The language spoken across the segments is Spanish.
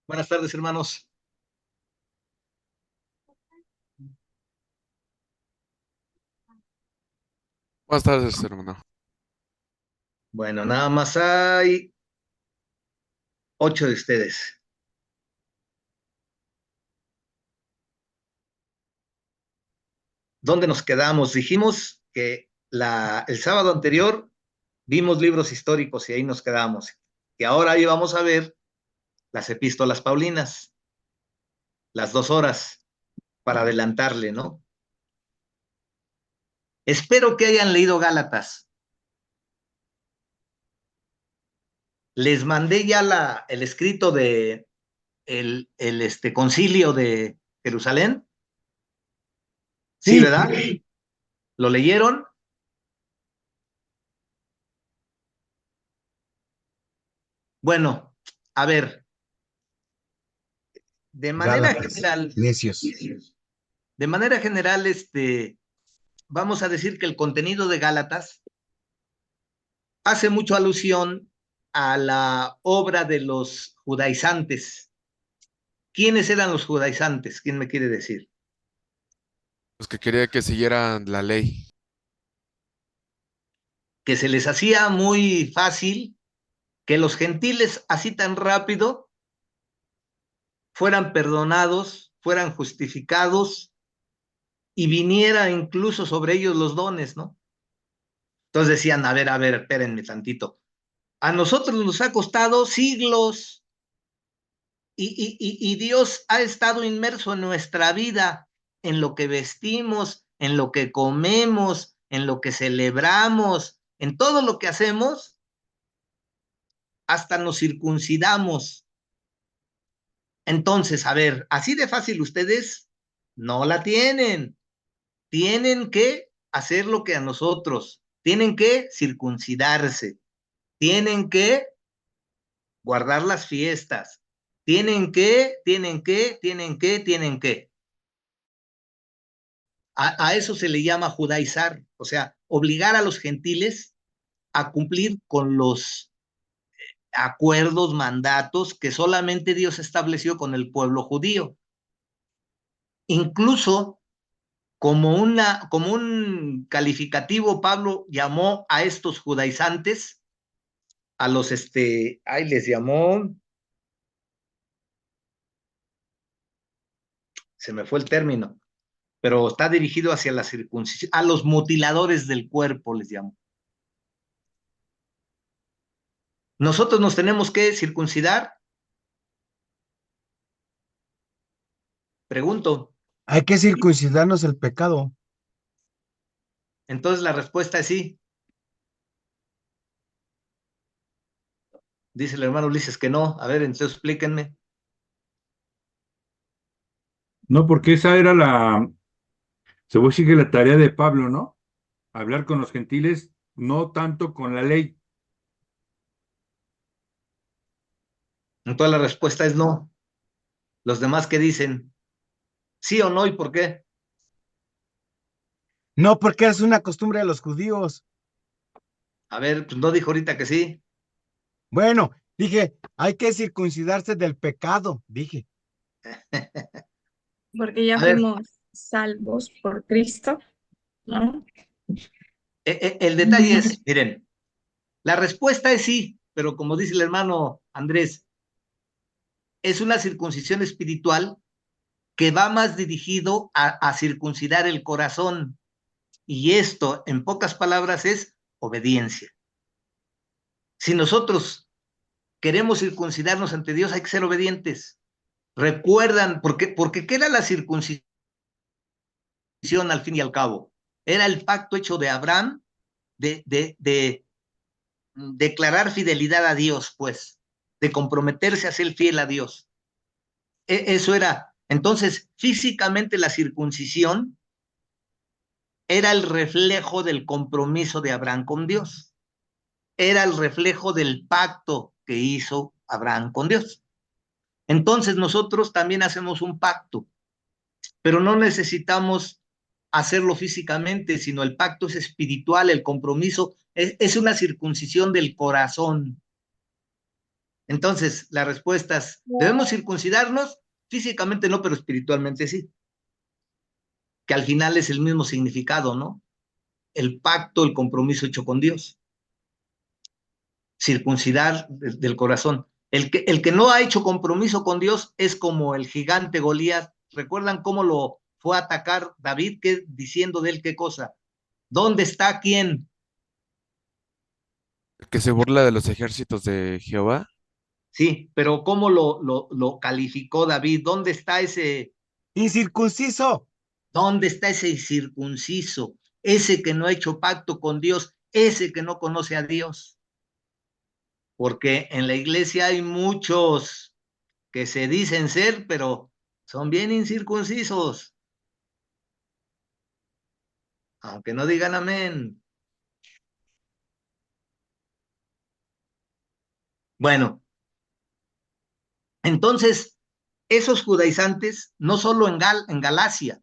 Buenas tardes, hermanos. Buenas tardes, hermano. Bueno, nada más hay 8 de ustedes. ¿Dónde nos quedamos? Dijimos que el sábado anterior vimos libros históricos y ahí nos quedamos. Y ahora íbamos a ver las epístolas paulinas, las 2 horas, para adelantarle, ¿no? Espero que hayan leído Gálatas. Les mandé ya el escrito de el concilio de Jerusalén. Sí, Sí, ¿verdad? ¿Lo leyeron? Bueno, a ver, de manera Gálatas, general, necios. de manera general, vamos a decir que el contenido de Gálatas hace mucho alusión a la obra de los judaizantes. ¿Quiénes eran los judaizantes? ¿Quién me quiere decir? Los que quería que siguieran la ley. Que se les hacía muy fácil que los gentiles así tan rápido fueran perdonados, fueran justificados y viniera incluso sobre ellos los dones, ¿no? Entonces decían, a ver, espérenme tantito. A nosotros nos ha costado siglos y Dios ha estado inmerso en nuestra vida, en lo que vestimos, en lo que comemos, en lo que celebramos, en todo lo que hacemos, hasta nos circuncidamos. Entonces, a ver, así de fácil ustedes no la tienen. Tienen que hacer lo que a nosotros, tienen que circuncidarse, tienen que guardar las fiestas, tienen que. A eso se le llama judaizar, o sea, obligar a los gentiles a cumplir con los acuerdos, mandatos que solamente Dios estableció con el pueblo judío. Incluso como un calificativo, Pablo llamó a estos judaizantes, a los, ahí les llamó, se me fue el término, pero está dirigido hacia la circuncisión, a los mutiladores del cuerpo les llamó. Nosotros nos tenemos que circuncidar, pregunto. Hay que circuncidarnos el pecado. Entonces la respuesta es sí. Dice el hermano Ulises que no. A ver, entonces explíquenme. No, porque esa era se puede decir que la tarea de Pablo, ¿no? Hablar con los gentiles, no tanto con la ley. Entonces la respuesta es no. Los demás que dicen sí o no y por qué. No, porque es una costumbre de los judíos. A ver, pues no dijo ahorita que sí. Bueno, dije, hay que circuncidarse del pecado, dije. Porque ya A ver, fuimos salvos por Cristo, ¿no? el detalle es, miren, la respuesta es sí, pero como dice el hermano Andrés, es una circuncisión espiritual que va más dirigido a circuncidar el corazón. Y esto, en pocas palabras, es obediencia. Si nosotros queremos circuncidarnos ante Dios, hay que ser obedientes. Recuerdan, porque ¿qué era la circuncisión al fin y al cabo? Era el pacto hecho de Abraham de declarar fidelidad a Dios, pues, de comprometerse a ser fiel a Dios. Eso era. Entonces, físicamente la circuncisión era el reflejo del compromiso de Abraham con Dios. Era el reflejo del pacto que hizo Abraham con Dios. Entonces nosotros también hacemos un pacto, pero no necesitamos hacerlo físicamente, sino el pacto es espiritual, el compromiso es una circuncisión del corazón. Entonces, la respuesta es, ¿debemos circuncidarnos? Físicamente no, pero espiritualmente sí. Que al final es el mismo significado, ¿no? El pacto, el compromiso hecho con Dios. Circuncidar del corazón. El que no ha hecho compromiso con Dios es como el gigante Goliat. ¿Recuerdan cómo lo fue a atacar David? Diciendo de él qué cosa. ¿Dónde está quién? El que se burla de los ejércitos de Jehová. Sí, pero ¿cómo lo calificó David? Incircunciso. ¿Dónde está ese circunciso? Ese que no ha hecho pacto con Dios, ese que no conoce a Dios. Porque en la iglesia hay muchos que se dicen ser, pero son bien incircuncisos, aunque no digan amén. Bueno, entonces, esos judaizantes, no solo en Galacia,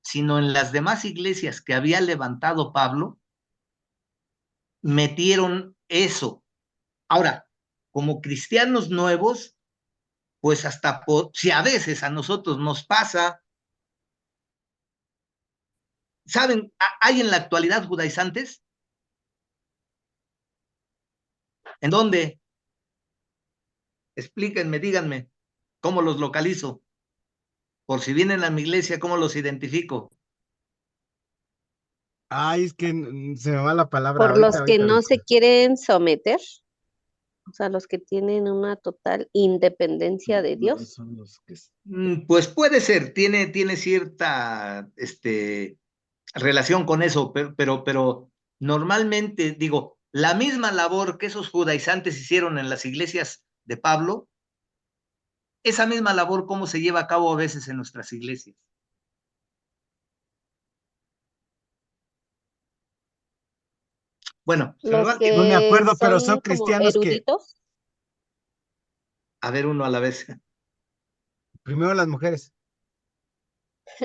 sino en las demás iglesias que había levantado Pablo, metieron eso. Ahora, como cristianos nuevos, pues si a veces a nosotros nos pasa, ¿saben? ¿Hay en la actualidad judaizantes? ¿En dónde? Explíquenme, díganme, ¿cómo los localizo? Por si vienen a mi iglesia, ¿cómo los identifico? Ay, es que se me va la palabra. Por los que Ahorita. no se quieren someter, o sea, los que tienen una total independencia de Dios. Son los que... Pues puede ser, tiene cierta relación con eso, pero normalmente, digo, la misma labor que esos judaizantes hicieron en las iglesias de Pablo, esa misma labor, ¿cómo se lleva a cabo a veces en nuestras iglesias? Bueno, se me Los va el tiempo. No me que acuerdo, pero son son como cristianos que eruditos, A ver, uno a la vez. primero las mujeres.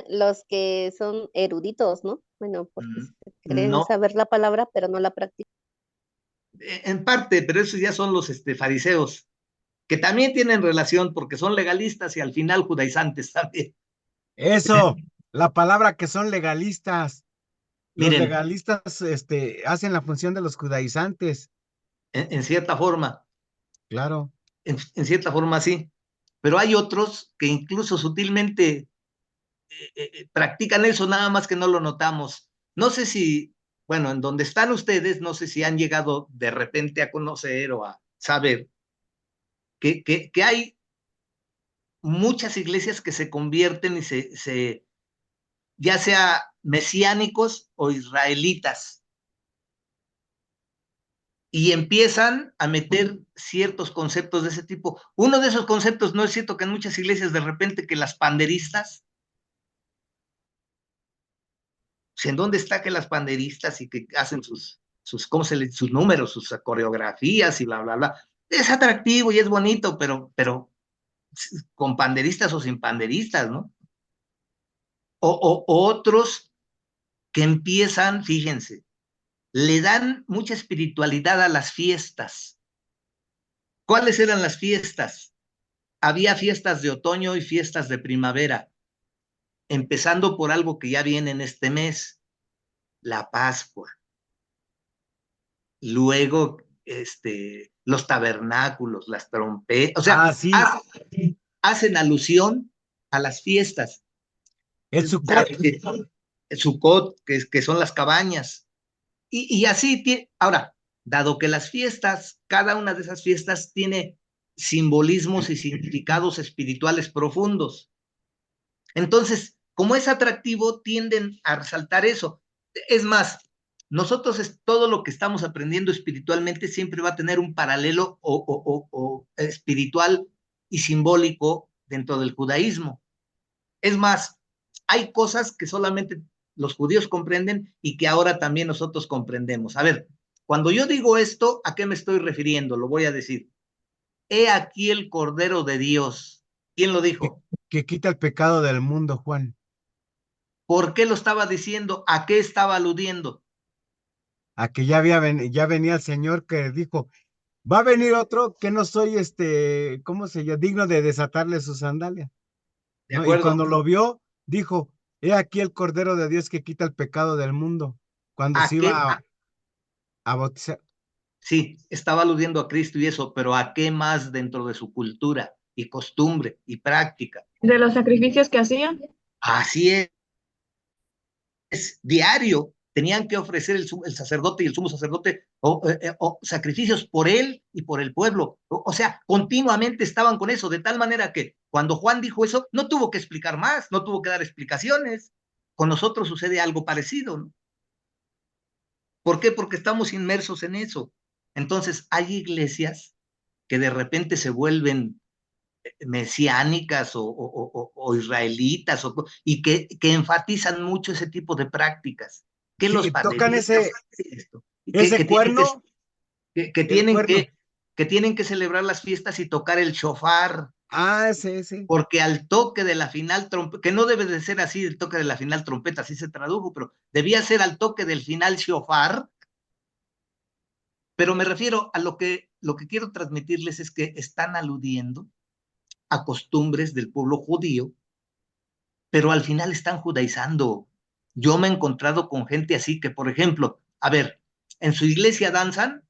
los que son eruditos, ¿no? Bueno, porque creen No, saber la palabra, pero no la practican. en parte, pero esos ya son los fariseos, que también tienen relación porque son legalistas y al final judaizantes también. Eso, la palabra que son legalistas. Los Miren, legalistas, hacen la función de los judaizantes. en cierta forma, Claro. en cierta forma sí, pero hay otros que incluso sutilmente practican eso, nada más que no lo notamos. No sé si, bueno, en donde están ustedes, no sé si han llegado de repente a conocer o a saber que hay muchas iglesias que se convierten y ya sea mesiánicos o israelitas, y empiezan a meter ciertos conceptos de ese tipo. Uno de esos conceptos, ¿no es cierto que en muchas iglesias de repente que las panderistas, ¿en dónde está que las panderistas y que hacen sus números, sus coreografías y bla, bla, bla? Es atractivo y es bonito, pero con panderistas o sin panderistas, ¿no? O otros que empiezan, fíjense, le dan mucha espiritualidad a las fiestas. ¿Cuáles eran las fiestas? Había fiestas de otoño y fiestas de primavera, empezando por algo que ya viene en este mes, la Pascua. Luego, los tabernáculos, las trompetas, o sea, Ah, sí, hacen alusión a las fiestas. el Sukkot. Sukkot, que son las cabañas. Y así, ahora, dado que las fiestas, cada una de esas fiestas tiene simbolismos y significados espirituales profundos. Entonces, como es atractivo, tienden a resaltar eso. Es más, nosotros todo lo que estamos aprendiendo espiritualmente siempre va a tener un paralelo o espiritual y simbólico dentro del judaísmo. Es más, hay cosas que solamente los judíos comprenden y que ahora también nosotros comprendemos. A ver, cuando yo digo esto, ¿a qué me estoy refiriendo? Lo voy a decir. He aquí el Cordero de Dios. ¿Quién lo que, dijo? que quita el pecado del mundo, Juan. ¿Por qué lo estaba diciendo? ¿A qué estaba aludiendo? A que ya venía el Señor que dijo, Va a venir otro que no soy, ¿cómo se llama? Digno de desatarle sus sandalias, ¿De ¿no? Y acuerdo? cuando lo vio, dijo, he aquí el Cordero de Dios que quita el pecado del mundo. Cuando ¿A se qué? iba a bautizar. Sí, estaba aludiendo a Cristo y eso, pero ¿a qué más dentro de su cultura y costumbre y práctica? De los sacrificios que hacían. Así es diario. Tenían que ofrecer el sacerdote y el sumo sacerdote sacrificios por él y por el pueblo. O sea, continuamente estaban con eso, de tal manera que cuando Juan dijo eso, no tuvo que explicar más, no tuvo que dar explicaciones. Con nosotros sucede algo parecido, ¿no? ¿Por qué? Porque estamos inmersos en eso. Entonces, hay iglesias que de repente se vuelven mesiánicas o israelitas y que enfatizan mucho ese tipo de prácticas. ¿Qué los Sí, tocan padecidos? Esto, ese cuerno, que el tienen cuerno. que tienen que celebrar las fiestas y tocar el shofar, Ah, ese. porque al toque de la final trompeta, que no debe de ser así el toque de la final trompeta, así se tradujo, pero debía ser al toque del final shofar. Pero me refiero a lo que quiero transmitirles es que están aludiendo a costumbres del pueblo judío, pero al final están judaizando. Yo me he encontrado con gente así que, por ejemplo, a ver, en su iglesia danzan,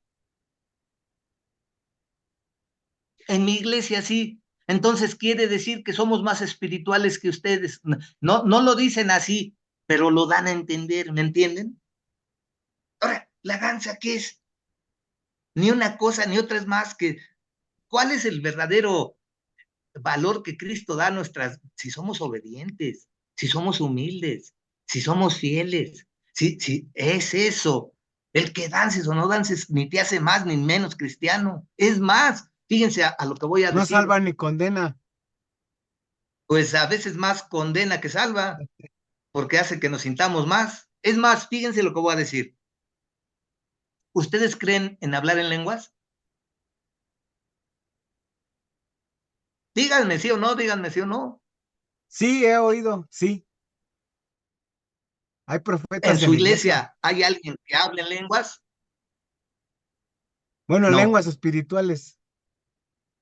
en mi iglesia sí, entonces quiere decir que somos más espirituales que ustedes. No, no lo dicen así, pero lo dan a entender, ¿me entienden? Ahora, la danza, ¿qué es? Ni una cosa ni otra es más que, ¿cuál es el verdadero valor que Cristo da a nuestras, si somos obedientes, si somos humildes, si somos fieles, si es eso? El que dances o no dances ni te hace más ni menos cristiano. Es más, fíjense a lo que voy a No decir, salva ni condena. pues a veces más condena que salva, porque hace que nos sintamos más. Es más, fíjense lo que voy a decir. ¿Ustedes creen en hablar en lenguas? Díganme sí o no, díganme sí o no. Sí, he oído, sí. Hay ¿En profetas en su la iglesia. iglesia hay alguien que hable en lenguas? Bueno, No. lenguas espirituales.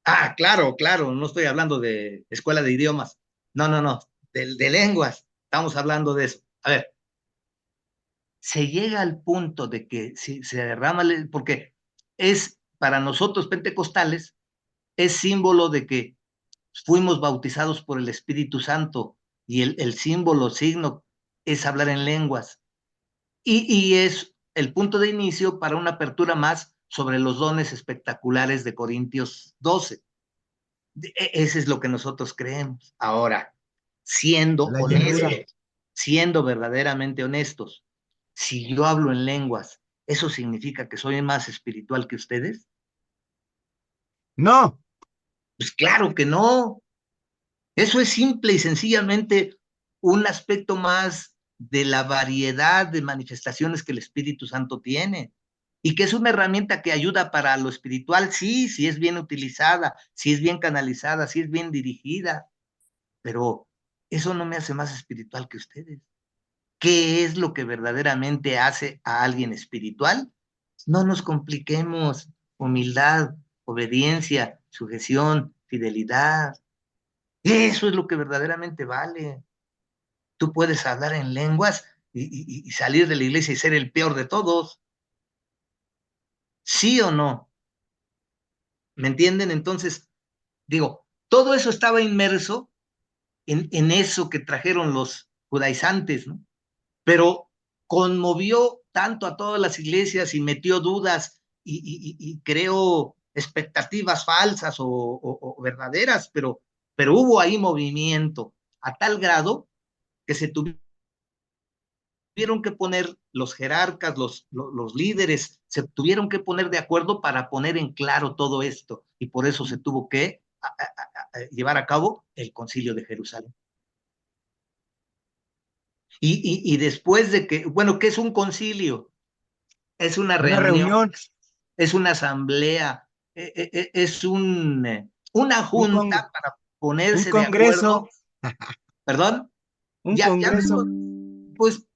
Ah, claro, claro, no estoy hablando de escuela de idiomas. No, no, no, de lenguas. Estamos hablando de eso. A ver, se llega al punto de que si se derrama, porque es para nosotros pentecostales, es símbolo de que fuimos bautizados por el Espíritu Santo y el símbolo, signo, es hablar en lenguas. Y es el punto de inicio para una apertura más sobre los dones espectaculares de Corintios 12. Ese es lo que nosotros creemos. Ahora, siendo La llenura. honestos, siendo verdaderamente honestos, si yo hablo en lenguas, ¿eso significa que soy más espiritual que ustedes? No, Pues claro que no. Eso es simple y sencillamente un aspecto más de la variedad de manifestaciones que el Espíritu Santo tiene. Y que es una herramienta que ayuda para lo espiritual, sí, si es bien utilizada, si es bien canalizada, si es bien dirigida, pero eso no me hace más espiritual que ustedes. ¿Qué es lo que verdaderamente hace a alguien espiritual? No nos compliquemos. Humildad, obediencia, sujeción, fidelidad. Eso es lo que verdaderamente vale. Tú puedes hablar en lenguas y salir de la iglesia y ser el peor de todos. ¿Sí o no? ¿Me entienden? Entonces, digo, todo eso estaba inmerso en eso que trajeron los judaizantes, ¿no? Pero conmovió tanto a todas las iglesias y metió dudas y creó expectativas falsas o verdaderas, pero hubo ahí movimiento a tal grado que se tuvieron que poner los jerarcas, los líderes, se tuvieron que poner de acuerdo para poner en claro todo esto y por eso se tuvo que llevar a cabo el concilio de Jerusalén. Y después de que, bueno, ¿qué es un concilio? Es una una reunión, reunión, es una asamblea, es una un, junta para un ponerse de congreso, acuerdo, perdón, un congreso. pues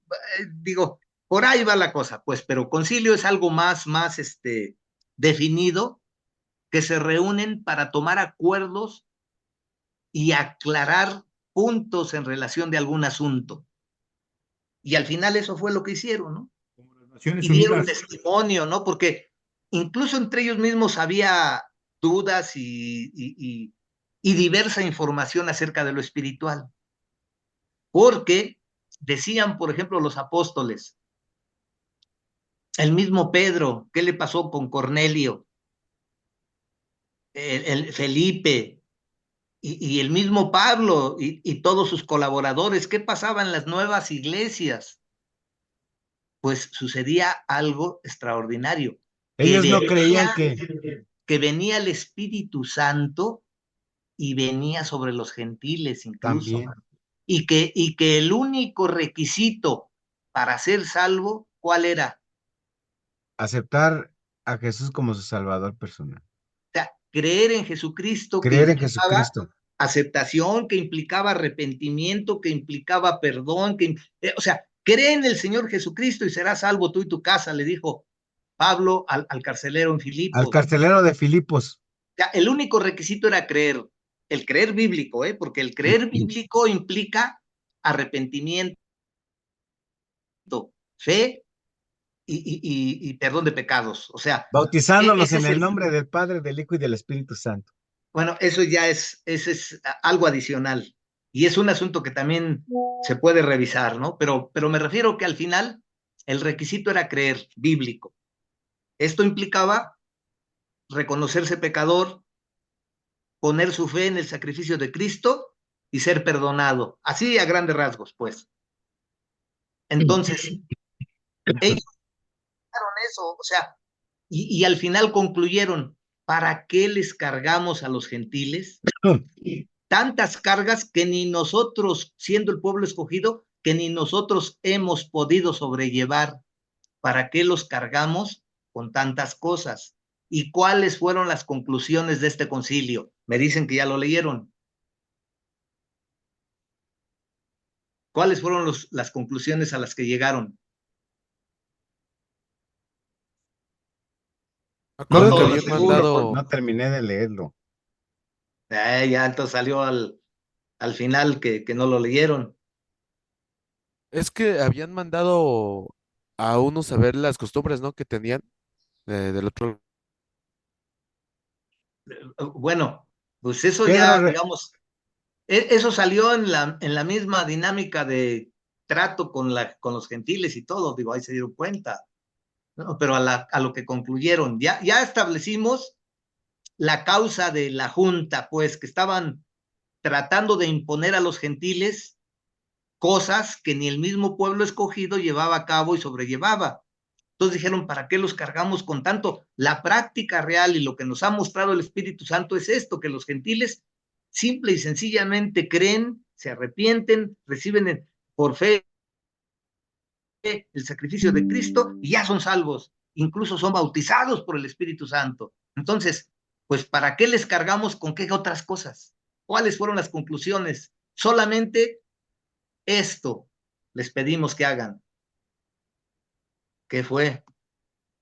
digo, por ahí va la cosa, pues, pero concilio es algo más definido que se reúnen para tomar acuerdos y aclarar puntos en relación de algún asunto. Y al final eso fue lo que hicieron, ¿no? Como las Naciones Y dieron Unidas. testimonio, ¿no? Porque incluso entre ellos mismos había dudas y diversa información acerca de lo espiritual. Porque decían, por ejemplo, los apóstoles, el mismo Pedro, ¿qué le pasó con Cornelio? El Felipe y el mismo Pablo y todos sus colaboradores, ¿qué pasaba en las nuevas iglesias? Pues sucedía algo extraordinario, Ellos no creían que venía el Espíritu Santo y venía sobre los gentiles incluso, también y que el único requisito para ser salvo, ¿cuál era? aceptar a Jesús como su Salvador personal, O sea, creer en Jesucristo, que creer en implicaba Jesucristo. aceptación, que implicaba arrepentimiento, que implicaba perdón, o sea, cree en el Señor Jesucristo y serás salvo tú y tu casa, le dijo Pablo al carcelero en Al Filipos. carcelero de Filipos. O sea, el único requisito era creer, el creer bíblico, porque el creer bíblico implica arrepentimiento, fe y perdón de pecados. O sea, Bautizándolos ese en es el nombre del Padre, del Hijo y del Espíritu Santo. bueno, eso ya es algo adicional. Y es un asunto que también se puede revisar, ¿no? Pero me refiero que al final el requisito era creer bíblico. Esto implicaba reconocerse pecador, poner su fe en el sacrificio de Cristo y ser perdonado. Así a grandes rasgos, pues. Entonces, ellos hicieron eso, o sea, y al final concluyeron, ¿para qué les cargamos a los gentiles? Tantas cargas que ni nosotros, siendo el pueblo escogido, que ni nosotros hemos podido sobrellevar. ¿Para qué los cargamos con tantas cosas? ¿Y cuáles fueron las conclusiones de este concilio? Me dicen que ya lo leyeron. ¿Cuáles fueron las conclusiones a las que llegaron? Me No acuerdo que todos habían seguro. mandado, No terminé de leerlo. Ya entonces salió al final que no lo leyeron. es que habían mandado a unos a ver las costumbres, ¿no? Que tenían del otro. Bueno, pues eso Pedro, ya, digamos, eso salió en la misma dinámica de trato con los gentiles y todo, digo, ahí se dieron cuenta, ¿no? Pero a lo que concluyeron, ya establecimos la causa de la junta, pues que estaban tratando de imponer a los gentiles cosas que ni el mismo pueblo escogido llevaba a cabo y sobrellevaba. Entonces dijeron, ¿para qué los cargamos con tanto? La práctica real y lo que nos ha mostrado el Espíritu Santo es esto, que los gentiles simple y sencillamente creen, se arrepienten, reciben por fe el sacrificio de Cristo y ya son salvos, incluso son bautizados por el Espíritu Santo. Entonces, pues, ¿para qué les cargamos con qué otras cosas? ¿Cuáles fueron las conclusiones? Solamente esto les pedimos que hagan. ¿Qué fue?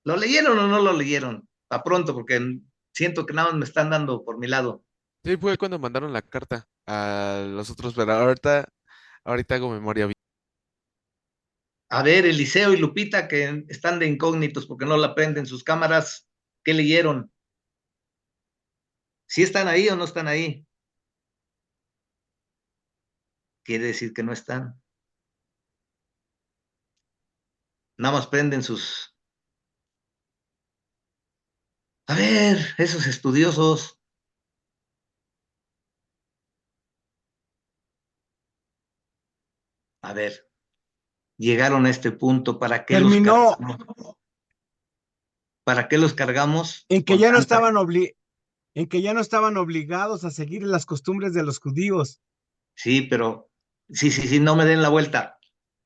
¿Lo leyeron o no lo leyeron? A pronto, porque siento que nada más me están dando por mi lado. Sí, fue cuando mandaron la carta a los otros, pero ahorita hago memoria bien. A ver, Eliseo y Lupita, que están de incógnitos porque no la prenden sus cámaras, ¿qué leyeron? ¿Sí están ahí o no están ahí? Quiere decir que no están. Nada más prenden sus... A ver, esos estudiosos. A ver, llegaron a este punto, ¿para qué los terminó cargamos? ¿Para qué los cargamos? en que Con ya no tanta... estaban en que ya no estaban obligados a seguir las costumbres de los judíos. Sí, pero sí, no me den la vuelta.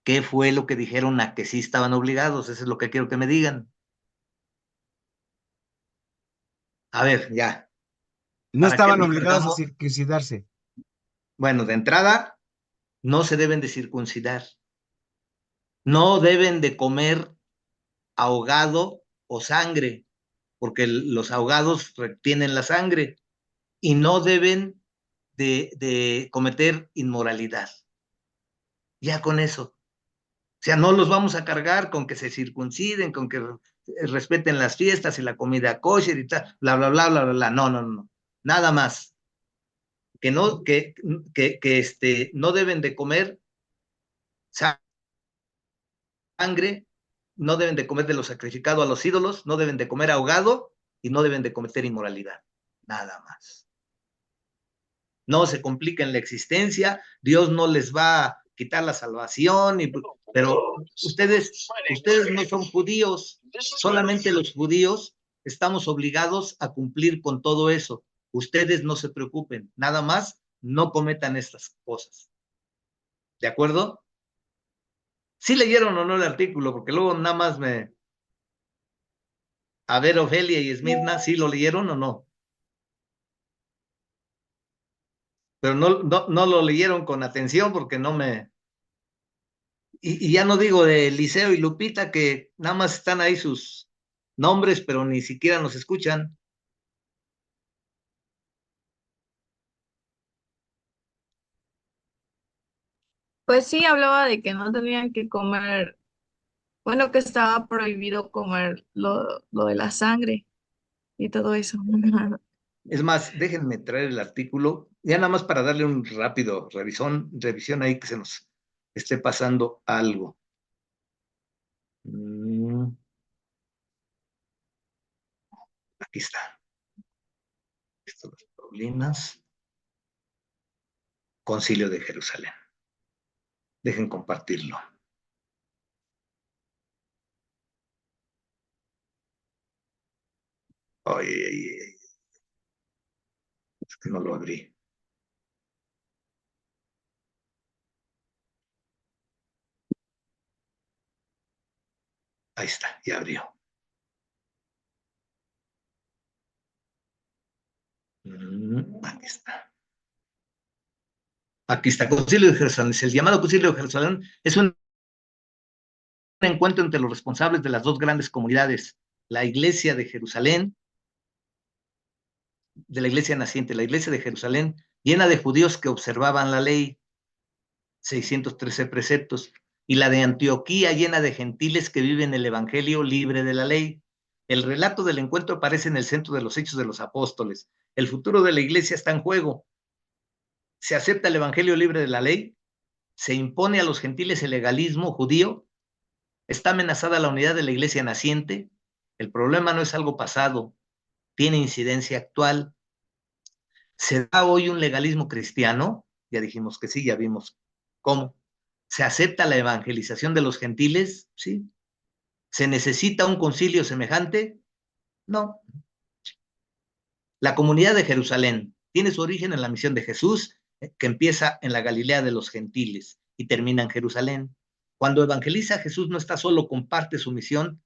¿Qué fue lo que dijeron a que sí estaban obligados? Eso es lo que quiero que me digan. A ver, ya. No ¿Para qué estaban los obligados a cargamos? circuncidarse. Bueno, de entrada, no se deben de circuncidar. No deben de comer ahogado o sangre, porque los ahogados retienen la sangre y no deben de cometer inmoralidad. Ya con eso. O sea, no los vamos a cargar con que se circunciden, con que respeten las fiestas y la comida kosher y tal, bla, bla, bla, bla, bla, bla. No, no, no. Nada más. Que no, no deben de comer sangre, no deben de comer de lo sacrificado a los ídolos, no deben de comer ahogado y no deben de cometer inmoralidad. Nada más. No se compliquen la existencia, Dios no les va a quitar la salvación, pero ustedes no son judíos, solamente los judíos estamos obligados a cumplir con todo eso. Ustedes no se preocupen, nada más no cometan estas cosas. ¿De acuerdo? ¿Sí leyeron o no el artículo? Porque luego nada más A ver, Ofelia y Esmirna, ¿sí lo leyeron o no? Pero no lo leyeron con atención porque no me... Y ya no digo de Liceo y Lupita, que nada más están ahí sus nombres, pero ni siquiera nos escuchan. Pues sí, hablaba de que no tenían que comer, bueno, que estaba prohibido comer lo de la sangre y todo eso. Es más, déjenme traer el artículo, ya nada más para darle un rápido revisión ahí que se nos esté pasando algo. Aquí está. Esto de Paulinas. Concilio de Jerusalén. Dejen compartirlo. Ay, es que no lo abrí. Ahí está, ya abrió. Aquí está. Aquí está, Concilio de Jerusalén. El llamado Concilio de Jerusalén es un encuentro entre los responsables de las dos grandes comunidades, la Iglesia de Jerusalén, de la Iglesia naciente, la Iglesia de Jerusalén, llena de judíos que observaban la ley, 613 preceptos, y la de Antioquía, llena de gentiles que viven el Evangelio libre de la ley. El relato del encuentro aparece en el centro de los Hechos de los Apóstoles. El futuro de la Iglesia está en juego. Se acepta el Evangelio libre de la ley, se impone a los gentiles el legalismo judío, está amenazada la unidad de la Iglesia naciente. El problema no es algo pasado, tiene incidencia actual. ¿Se da hoy un legalismo cristiano? Ya dijimos que sí, ya vimos cómo. ¿Se acepta la evangelización de los gentiles? Sí. ¿Se necesita un concilio semejante? No. La comunidad de Jerusalén tiene su origen en la misión de Jesús, que empieza en la Galilea de los gentiles y termina en Jerusalén. Cuando evangeliza, Jesús no está solo, comparte su misión.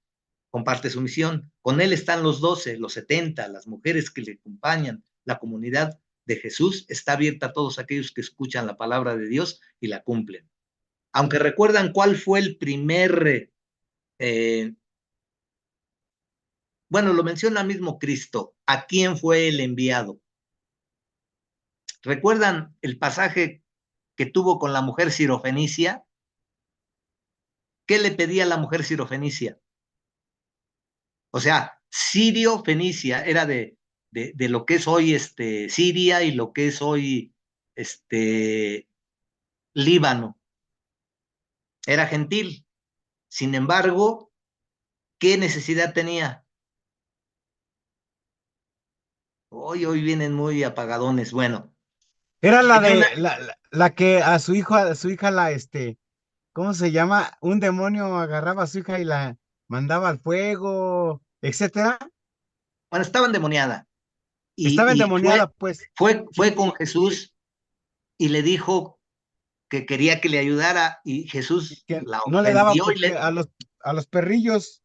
Con él están los 12, los 70, las mujeres que le acompañan. La comunidad de Jesús está abierta a todos aquellos que escuchan la palabra de Dios y la cumplen. Aunque recuerdan cuál fue el primer, bueno, lo menciona mismo Cristo, ¿a quién fue el enviado? ¿Recuerdan el pasaje que tuvo con la mujer sirofenicia? ¿Qué le pedía a la mujer sirofenicia? O sea, Sirio-Fenicia era de lo que es hoy Siria y lo que es hoy Líbano. Era gentil. Sin embargo, ¿qué necesidad tenía? Hoy vienen muy apagadones. Bueno. Era la que a su hija ¿cómo se llama? Un demonio agarraba a su hija y la mandaba al fuego, etcétera. Bueno, estaba endemoniada. Estaba Y endemoniada, pues. fue con Jesús y le dijo que quería que le ayudara y Jesús Que la no le daba ofendió porque a los perrillos.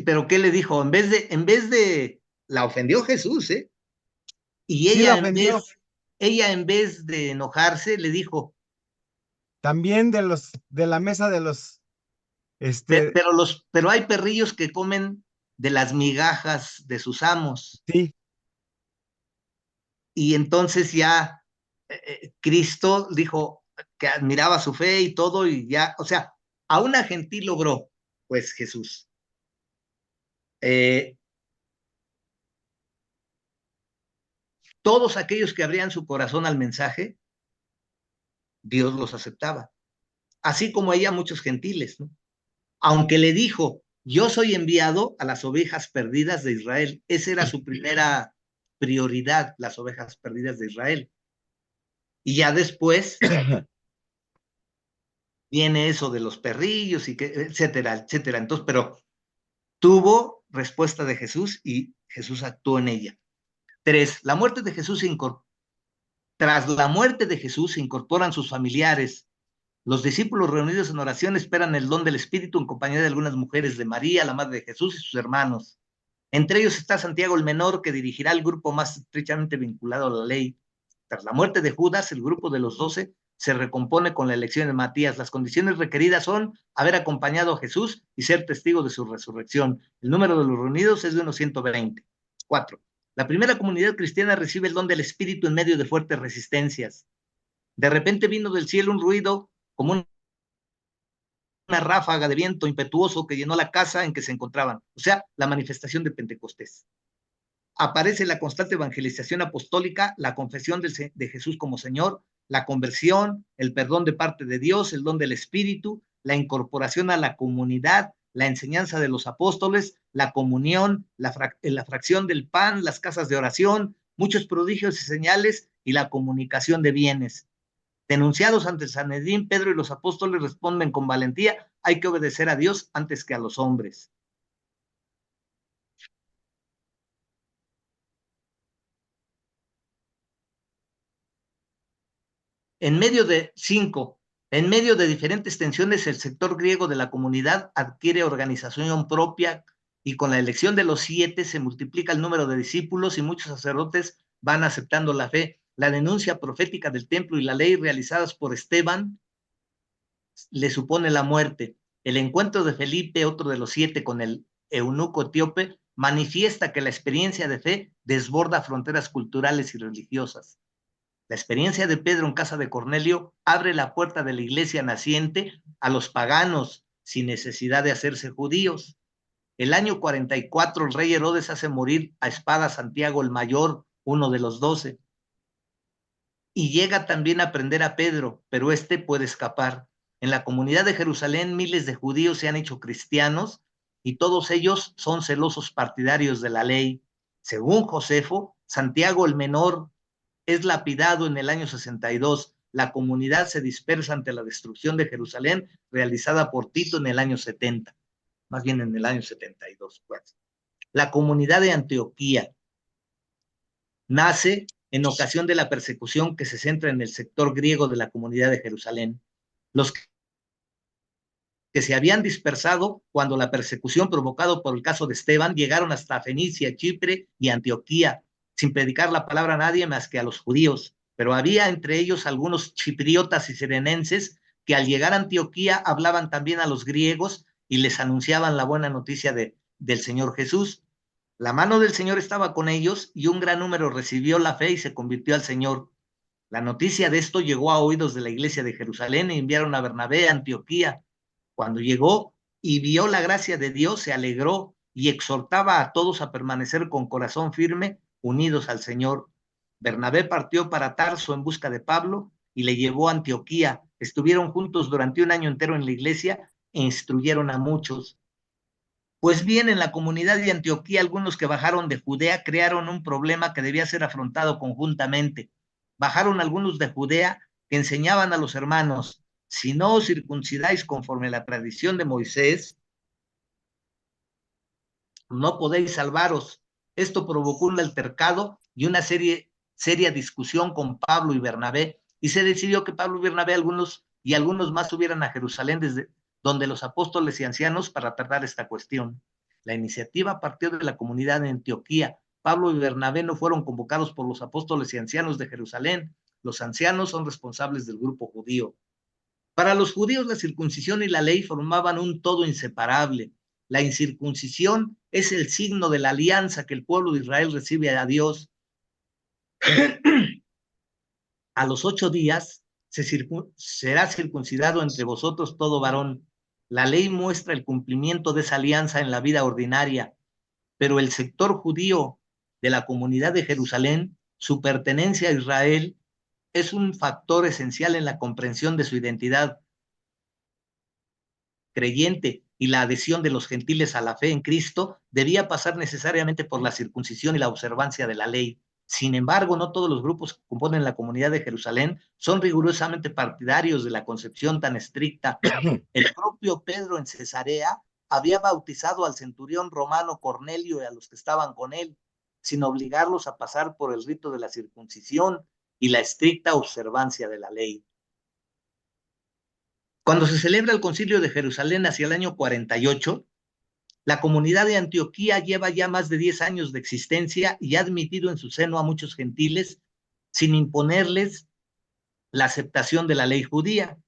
pero ¿qué le dijo? En vez de la ofendió Jesús, ¿eh? Y Sí la ofendió. ella en vez de enojarse le dijo, También de la mesa de los, pero hay perrillos que comen de las migajas de sus amos. Sí. Y entonces ya Cristo dijo que admiraba su fe y todo, y ya, o sea, a una gentil logró, pues Jesús. Todos aquellos que abrían su corazón al mensaje, Dios los aceptaba. Así como ella, muchos gentiles, ¿no? Aunque le dijo, yo soy enviado a las ovejas perdidas de Israel. Esa era su primera prioridad, las ovejas perdidas de Israel. Y ya después viene eso de los perrillos y que, etcétera, etcétera. Entonces, pero tuvo respuesta de Jesús y Jesús actuó en ella. 3. La muerte de Jesús tras la muerte de Jesús se incorporan sus familiares. Los discípulos reunidos en oración esperan el don del Espíritu en compañía de algunas mujeres, de María, la madre de Jesús, y sus hermanos. Entre ellos está Santiago el menor, que dirigirá el grupo más estrechamente vinculado a la ley. Tras la muerte de Judas, el grupo de los 12 se recompone con la elección de Matías. Las condiciones requeridas son haber acompañado a Jesús y ser testigo de su resurrección. El número de los reunidos es de unos 120. 4. La primera comunidad cristiana recibe el don del Espíritu en medio de fuertes resistencias. De repente vino del cielo un ruido como una ráfaga de viento impetuoso que llenó la casa en que se encontraban, o sea, la manifestación de Pentecostés. Aparece la constante evangelización apostólica, la confesión de Jesús como Señor, la conversión, el perdón de parte de Dios, el don del Espíritu, la incorporación a la comunidad, la enseñanza de los apóstoles, la comunión, la fracción del pan, las casas de oración, muchos prodigios y señales y la comunicación de bienes. Denunciados ante el Sanedrín, Pedro y los apóstoles responden con valentía: hay que obedecer a Dios antes que a los hombres. En medio de diferentes tensiones, el sector griego de la comunidad adquiere organización propia y con la elección de los 7 se multiplica el número de discípulos y muchos sacerdotes van aceptando la fe. La denuncia profética del templo y la ley realizadas por Esteban le supone la muerte. El encuentro de Felipe, otro de los 7, con el eunuco etíope, manifiesta que la experiencia de fe desborda fronteras culturales y religiosas. La experiencia de Pedro en casa de Cornelio abre la puerta de la iglesia naciente a los paganos sin necesidad de hacerse judíos. El año 44 el rey Herodes hace morir a espada a Santiago el mayor, uno de los 12. Y llega también a prender a Pedro, pero este puede escapar. En la comunidad de Jerusalén miles de judíos se han hecho cristianos y todos ellos son celosos partidarios de la ley. Según Josefo, Santiago el menor es lapidado en el año 62. La comunidad se dispersa ante la destrucción de Jerusalén realizada por Tito en el año 70, más bien en el año 72. Pues. La comunidad de Antioquía nace en ocasión de la persecución que se centra en el sector griego de la comunidad de Jerusalén. Los que se habían dispersado cuando la persecución provocada por el caso de Esteban llegaron hasta Fenicia, Chipre y Antioquía, sin predicar la palabra a nadie más que a los judíos. Pero había entre ellos algunos chipriotas y sirenenses que al llegar a Antioquía hablaban también a los griegos y les anunciaban la buena noticia del Señor Jesús. La mano del Señor estaba con ellos y un gran número recibió la fe y se convirtió al Señor. La noticia de esto llegó a oídos de la iglesia de Jerusalén e enviaron a Bernabé a Antioquía. Cuando llegó y vio la gracia de Dios, se alegró y exhortaba a todos a permanecer con corazón firme, unidos al Señor. Bernabé partió para Tarso en busca de Pablo y le llevó a Antioquía. Estuvieron juntos durante un año entero en la iglesia e instruyeron a muchos. Pues bien, en la comunidad de Antioquía, algunos que bajaron de Judea crearon un problema que debía ser afrontado conjuntamente. Bajaron algunos de Judea que enseñaban a los hermanos: si no os circuncidáis conforme a la tradición de Moisés, no podéis salvaros. Esto provocó un altercado y una seria discusión con Pablo y Bernabé, y se decidió que Pablo y Bernabé algunos más subieran a Jerusalén desde donde los apóstoles y ancianos para tratar esta cuestión. La iniciativa partió de la comunidad de Antioquía. Pablo y Bernabé no fueron convocados por los apóstoles y ancianos de Jerusalén. Los ancianos son responsables del grupo judío. Para los judíos, la circuncisión y la ley formaban un todo inseparable. La incircuncisión es el signo de la alianza que el pueblo de Israel recibe a Dios. A los 8 días será circuncidado entre vosotros todo varón. La ley muestra el cumplimiento de esa alianza en la vida ordinaria, pero el sector judío de la comunidad de Jerusalén, su pertenencia a Israel, es un factor esencial en la comprensión de su identidad creyente, y la adhesión de los gentiles a la fe en Cristo debía pasar necesariamente por la circuncisión y la observancia de la ley. Sin embargo, no todos los grupos que componen la comunidad de Jerusalén son rigurosamente partidarios de la concepción tan estricta. El propio Pedro en Cesarea había bautizado al centurión romano Cornelio y a los que estaban con él, sin obligarlos a pasar por el rito de la circuncisión y la estricta observancia de la ley. Cuando se celebra el Concilio de Jerusalén hacia el año 48, la comunidad de Antioquía lleva ya más de 10 años de existencia y ha admitido en su seno a muchos gentiles sin imponerles la aceptación de la ley judía.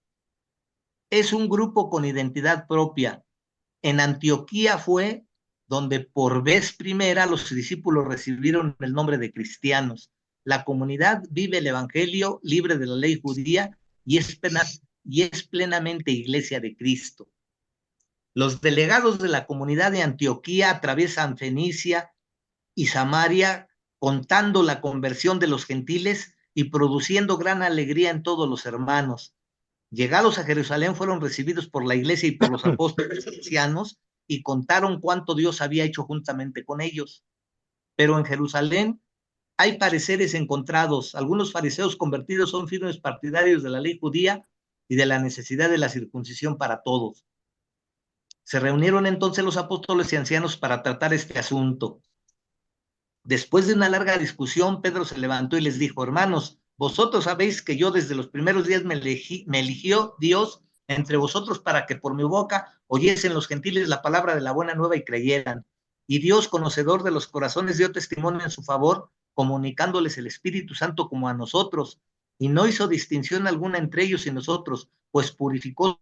Es un grupo con identidad propia. En Antioquía fue donde por vez primera los discípulos recibieron el nombre de cristianos. La comunidad vive el evangelio libre de la ley judía y es plenamente iglesia de Cristo. Los delegados de la comunidad de Antioquía atraviesan Fenicia y Samaria contando la conversión de los gentiles y produciendo gran alegría en todos los hermanos. Llegados a Jerusalén fueron recibidos por la iglesia y por los apóstoles ancianos y contaron cuánto Dios había hecho juntamente con ellos. Pero en Jerusalén hay pareceres encontrados. Algunos fariseos convertidos son firmes partidarios de la ley judía y de la necesidad de la circuncisión para todos. Se reunieron entonces los apóstoles y ancianos para tratar este asunto. Después de una larga discusión, Pedro se levantó y les dijo: hermanos, vosotros sabéis que yo desde los primeros días me eligió Dios entre vosotros para que por mi boca oyesen los gentiles la palabra de la buena nueva y creyeran. Y Dios, conocedor de los corazones, dio testimonio en su favor, comunicándoles el Espíritu Santo como a nosotros, y no hizo distinción alguna entre ellos y nosotros, pues purificó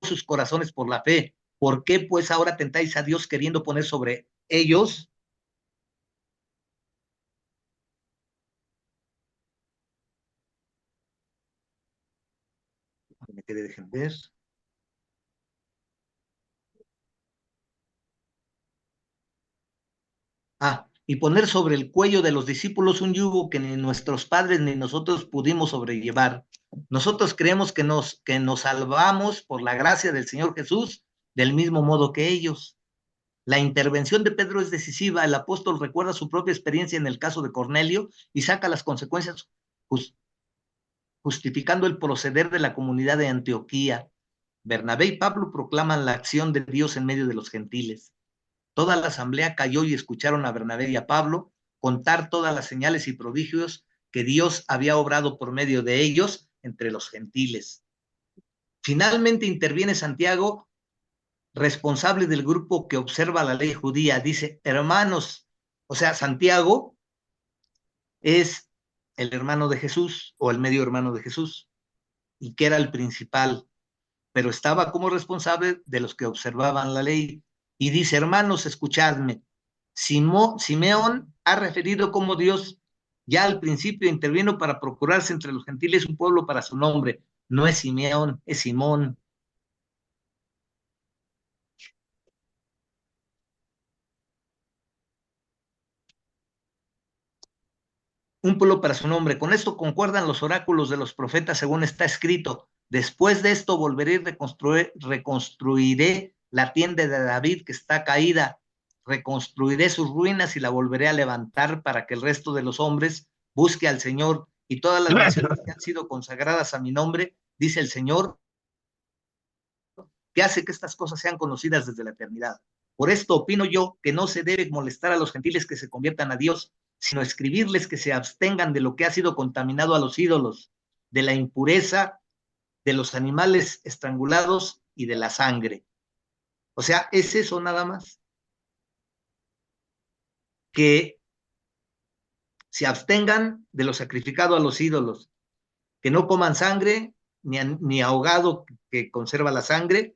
sus corazones por la fe. ¿Por qué pues ahora tentáis a Dios queriendo poner sobre ellos? Me quedé, dejen ver. Y poner sobre el cuello de los discípulos un yugo que ni nuestros padres ni nosotros pudimos sobrellevar. Nosotros creemos que nos salvamos por la gracia del Señor Jesús, del mismo modo que ellos. La intervención de Pedro es decisiva. El apóstol recuerda su propia experiencia en el caso de Cornelio y saca las consecuencias justificando el proceder de la comunidad de Antioquía. Bernabé y Pablo proclaman la acción de Dios en medio de los gentiles. Toda la asamblea cayó y escucharon a Bernabé y a Pablo contar todas las señales y prodigios que Dios había obrado por medio de ellos entre los gentiles. Finalmente interviene Santiago, responsable del grupo que observa la ley judía. Dice: hermanos, o sea, Santiago es el hermano de Jesús o el medio hermano de Jesús, y que era el principal, pero estaba como responsable de los que observaban la ley. Y dice: hermanos, escuchadme. Simeón ha referido cómo Dios ya al principio intervino para procurarse entre los gentiles un pueblo para su nombre. No es Simeón, es Simón. Un pueblo para su nombre. Con esto concuerdan los oráculos de los profetas, según está escrito: después de esto volveré y reconstruiré la tienda de David que está caída, reconstruiré sus ruinas y la volveré a levantar para que el resto de los hombres busque al Señor, y todas las naciones que han sido consagradas a mi nombre, dice el Señor, que hace que estas cosas sean conocidas desde la eternidad. Por esto opino yo que no se debe molestar a los gentiles que se conviertan a Dios, sino escribirles que se abstengan de lo que ha sido contaminado a los ídolos, de la impureza, de los animales estrangulados y de la sangre. O sea, es eso nada más. Que se abstengan de lo sacrificado a los ídolos, que no coman sangre, ni ahogado que conserva la sangre,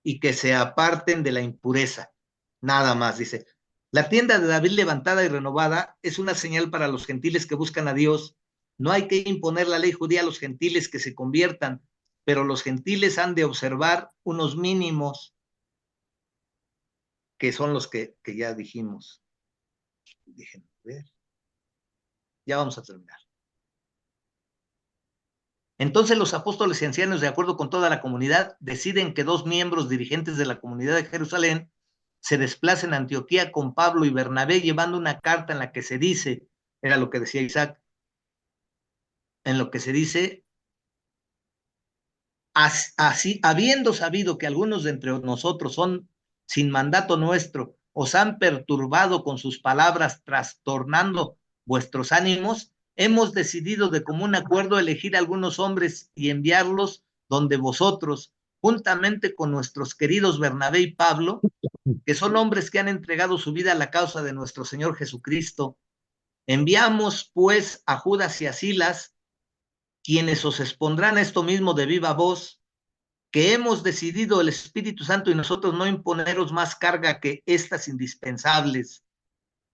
y que se aparten de la impureza. Nada más, dice. La tienda de David levantada y renovada es una señal para los gentiles que buscan a Dios. No hay que imponer la ley judía a los gentiles que se conviertan, pero los gentiles han de observar unos mínimos, que son los que ya dijimos. Déjenme ver. Ya vamos a terminar. Entonces los apóstoles y ancianos, de acuerdo con toda la comunidad, deciden que 2 miembros dirigentes de la comunidad de Jerusalén se desplacen a Antioquía con Pablo y Bernabé, llevando una carta en la que se dice, era lo que decía Isaac, en lo que se dice, así, habiendo sabido que algunos de entre nosotros son sin mandato nuestro, os han perturbado con sus palabras, trastornando vuestros ánimos, hemos decidido de común acuerdo elegir algunos hombres y enviarlos donde vosotros, juntamente con nuestros queridos Bernabé y Pablo, que son hombres que han entregado su vida a la causa de nuestro Señor Jesucristo. Enviamos pues a Judas y a Silas, quienes os expondrán esto mismo de viva voz, que hemos decidido el Espíritu Santo y nosotros no imponeros más carga que estas indispensables,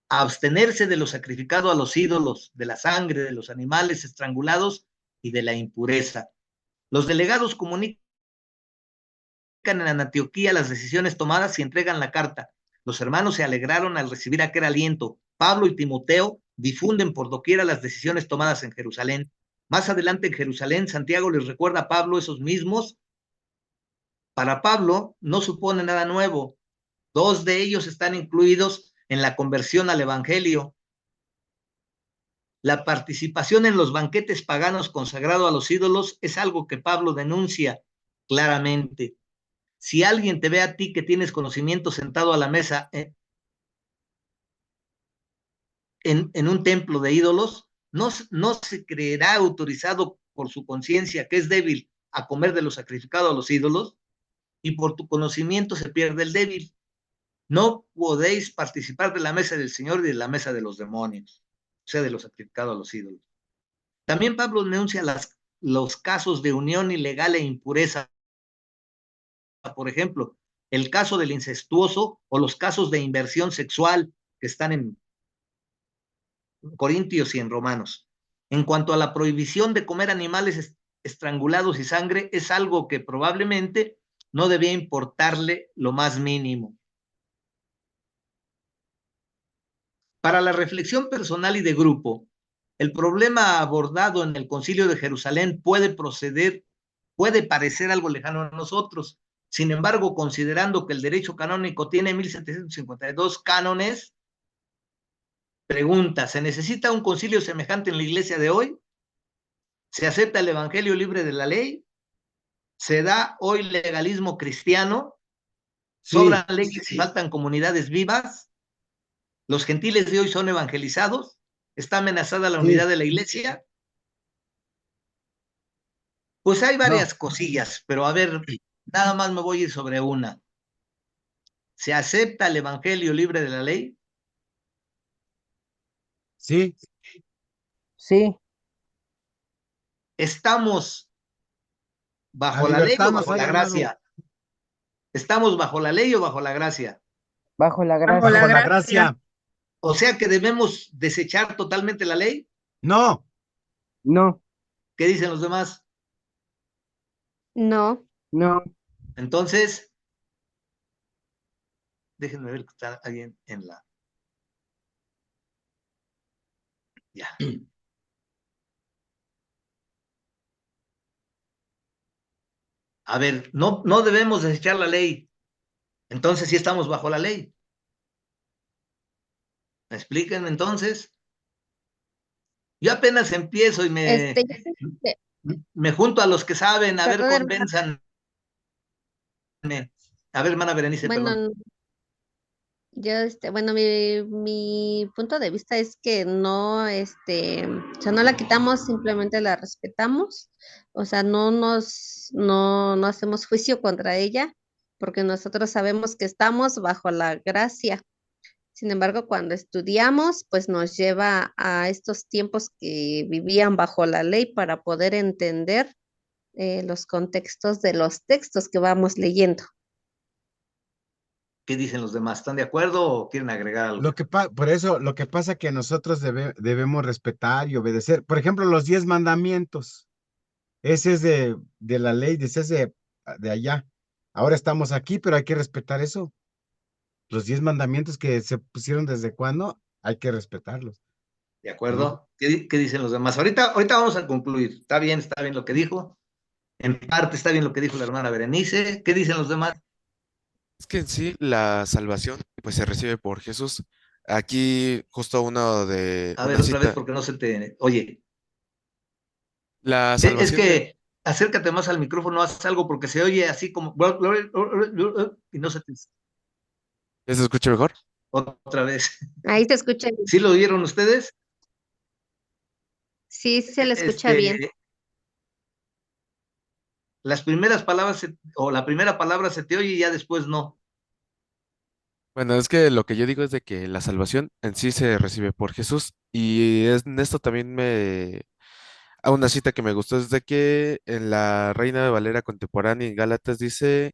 a abstenerse de lo sacrificado a los ídolos, de la sangre, de los animales estrangulados y de la impureza. Los delegados comunican en Antioquía las decisiones tomadas y entregan la carta. Los hermanos se alegraron al recibir aquel aliento. Pablo y Timoteo difunden por doquiera las decisiones tomadas en Jerusalén. Más adelante en Jerusalén, Santiago les recuerda a Pablo esos mismos. Para Pablo no supone nada nuevo. 2 de ellos están incluidos en la conversión al evangelio. La participación en los banquetes paganos consagrados a los ídolos es algo que Pablo denuncia claramente. Si alguien te ve a ti que tienes conocimiento sentado a la mesa en un templo de ídolos, no se creerá autorizado por su conciencia, que es débil, a comer de lo sacrificado a los ídolos, y por tu conocimiento se pierde el débil. No podéis participar de la mesa del Señor y de la mesa de los demonios, o sea, de lo sacrificado a los ídolos. También Pablo denuncia los casos de unión ilegal e impureza. Por ejemplo, el caso del incestuoso o los casos de inversión sexual que están en Corintios y en Romanos. En cuanto a la prohibición de comer animales estrangulados y sangre, es algo que probablemente no debía importarle lo más mínimo. Para la reflexión personal y de grupo, el problema abordado en el Concilio de Jerusalén puede parecer algo lejano a nosotros. Sin embargo, considerando que el derecho canónico tiene 1752 cánones, pregunta, ¿se necesita un concilio semejante en la iglesia de hoy? ¿Se acepta el evangelio libre de la ley? ¿Se da hoy legalismo cristiano? ¿Sobran leyes y faltan comunidades vivas? ¿Los gentiles de hoy son evangelizados? ¿Está amenazada la unidad de la iglesia? Pues hay varias cosillas, pero a ver, nada más me voy a ir sobre una. ¿Se acepta el evangelio libre de la ley? Sí. Sí. ¿Estamos bajo la ley o bajo la gracia? ¿Estamos bajo la ley o bajo la gracia? Bajo la gracia. Bajo la gracia. O sea que debemos desechar totalmente la ley. No. No. ¿Qué dicen los demás? No. No. Entonces, déjenme ver que está alguien en la... Ya. A ver, no debemos desechar la ley. Entonces sí estamos bajo la ley. ¿Me explican entonces? Yo apenas empiezo y me junto a los que saben, a ver, convénzanme. A ver, hermana Berenice, bueno, perdón. Yo, bueno, mi punto de vista es que no, o sea, no la quitamos, simplemente la respetamos, o sea, no hacemos juicio contra ella, porque nosotros sabemos que estamos bajo la gracia. Sin embargo, cuando estudiamos, pues nos lleva a estos tiempos que vivían bajo la ley para poder entender los contextos de los textos que vamos leyendo. ¿Qué dicen los demás? ¿Están de acuerdo o quieren agregar algo? Por eso, lo que pasa es que nosotros debemos respetar y obedecer. Por ejemplo, los 10 mandamientos. Ese es de la ley, ese es de allá. Ahora estamos aquí, pero hay que respetar eso. Los 10 mandamientos que se pusieron desde cuándo, hay que respetarlos. ¿De ¿No? acuerdo? ¿Qué dicen los demás? Ahorita vamos a concluir. Está bien lo que dijo. En parte está bien lo que dijo la hermana Berenice. ¿Qué dicen los demás? Es que en sí la salvación pues se recibe por Jesús. Aquí justo A ver, una otra vez cita. porque no se te... Oye, La es salvación que acércate más al micrófono, haz algo porque se oye así como... Y no se te... ¿Ya se escucha mejor? Otra vez. Ahí se escucha bien. ¿Sí lo oyeron ustedes? Sí, sí se le escucha bien. Las primeras palabras o la primera palabra se te oye y ya después no. Bueno, es que lo que yo digo es de que la salvación en sí se recibe por Jesús en esto también a una cita que me gustó es de que en la Reina de Valera contemporánea en Gálatas dice,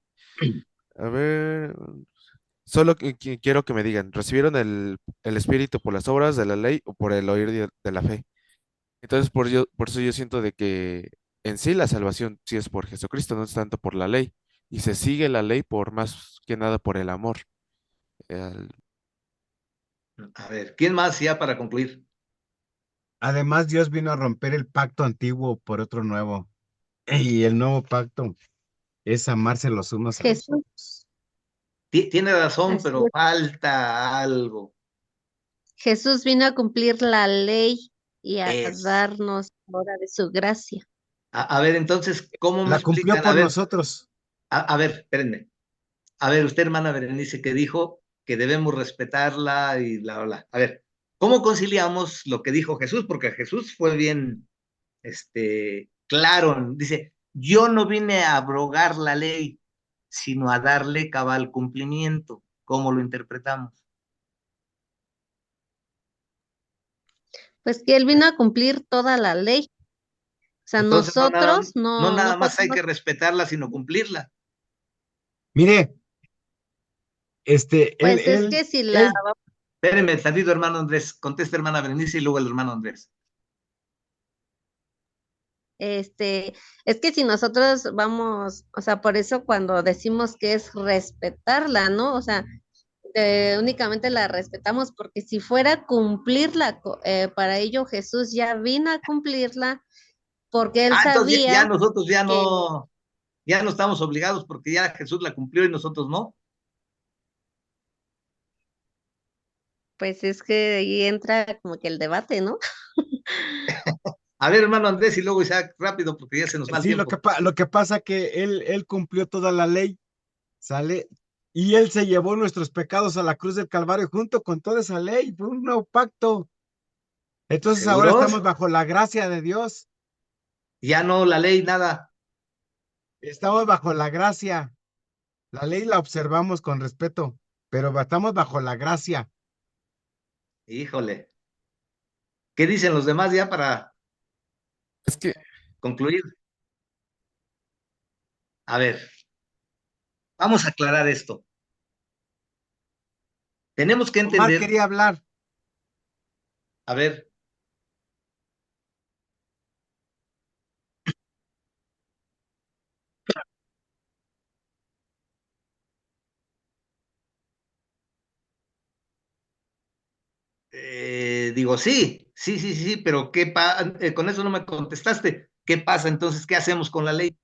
a ver, solo quiero que me digan, ¿recibieron el Espíritu por las obras de la ley o por el oír de la fe? Entonces, por eso yo siento de que en sí la salvación sí es por Jesucristo, no es tanto por la ley. Y se sigue la ley por más que nada por el amor. El- A ver, ¿quién más ya para concluir? Además, Dios vino a romper el pacto antiguo por otro nuevo. Y el nuevo pacto es amarse los unos a los otros. Jesús, Tiene razón, así pero es. falta algo. Jesús vino a cumplir la ley y a Es. darnos ahora de su gracia. A ver, entonces, ¿cómo me La cumplió explican? A por ver, nosotros. a ver, espérenme. A ver, usted, hermana Berenice, que dijo que debemos respetarla y bla, bla, bla. A ver, ¿cómo conciliamos lo que dijo Jesús? Porque Jesús fue bien, claro. Dice, yo no vine a abrogar la ley, sino a darle cabal cumplimiento. ¿Cómo lo interpretamos? Pues que Él vino a cumplir toda la ley. O sea, Entonces, nosotros no no nada más hay podemos, que respetarla, sino cumplirla. Mire, pues es que si la, él, Espérenme, tantito, hermano Andrés. Contesta, hermana Berenice, y luego el hermano Andrés. es que si nosotros vamos, o sea, por eso cuando decimos que es respetarla, ¿no? O sea, únicamente la respetamos porque si fuera cumplirla, para ello Jesús ya vino a cumplirla porque Él Entonces ya sabía nosotros que, ya no estamos obligados porque ya Jesús la cumplió y nosotros no. pues es que ahí entra como que el debate, ¿no? A ver, hermano Andrés, y luego Isaac, rápido, porque ya se nos va el sí, tiempo. lo que pasa que él cumplió toda la ley, ¿sale? Y él se llevó nuestros pecados a la cruz del Calvario junto con toda esa ley, fue un nuevo pacto. Entonces ahora ¿Seguros? estamos bajo la gracia de Dios, Ya no la ley, nada. estamos bajo la gracia. La ley la observamos con respeto, pero estamos bajo la gracia. Híjole. ¿Qué dicen los demás ya para es que concluir? A ver, vamos a aclarar esto. Tenemos que Omar entender, quería hablar. a ver, digo, sí, pero con eso no me contestaste. ¿Qué pasa entonces? ¿Qué hacemos con la ley?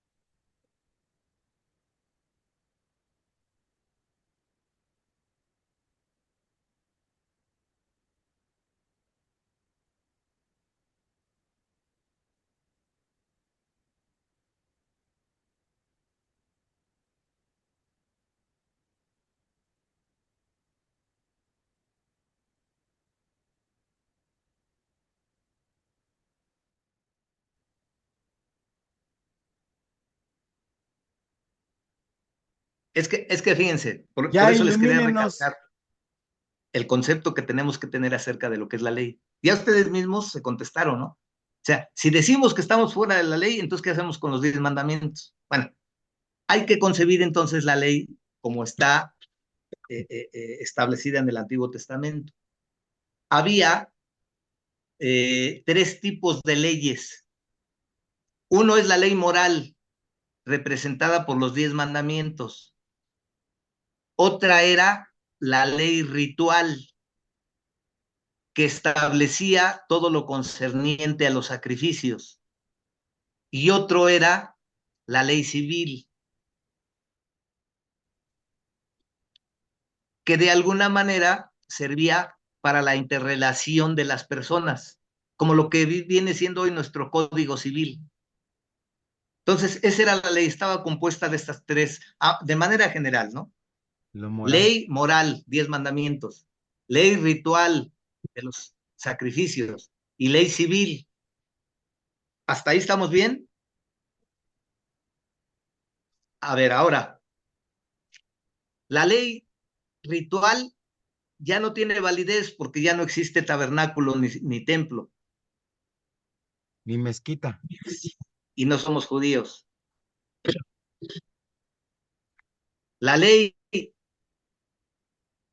Es que fíjense, por Ya eso les quería ilumínenos. recalcar el concepto que tenemos que tener acerca de lo que es la ley. Ya ustedes mismos se contestaron, ¿no? O sea, si decimos que estamos fuera de la ley, entonces, ¿qué hacemos con los 10 mandamientos? Bueno, hay que concebir entonces la ley como está establecida en el Antiguo Testamento. Había 3 tipos de leyes. Uno es la ley moral, representada por los 10 mandamientos. Otra era la ley ritual, que establecía todo lo concerniente a los sacrificios. Y otro era la ley civil, que de alguna manera servía para la interrelación de las personas, como lo que viene siendo hoy nuestro Código Civil. Entonces, esa era la ley, estaba compuesta de estas 3, de manera general, ¿no? Lo moral. Ley moral, 10 mandamientos. Ley ritual, de los sacrificios. Y ley civil. ¿Hasta ahí estamos bien? A ver, ahora, la ley ritual ya no tiene validez porque ya no existe tabernáculo ni templo. Ni mezquita. Y no somos judíos. La ley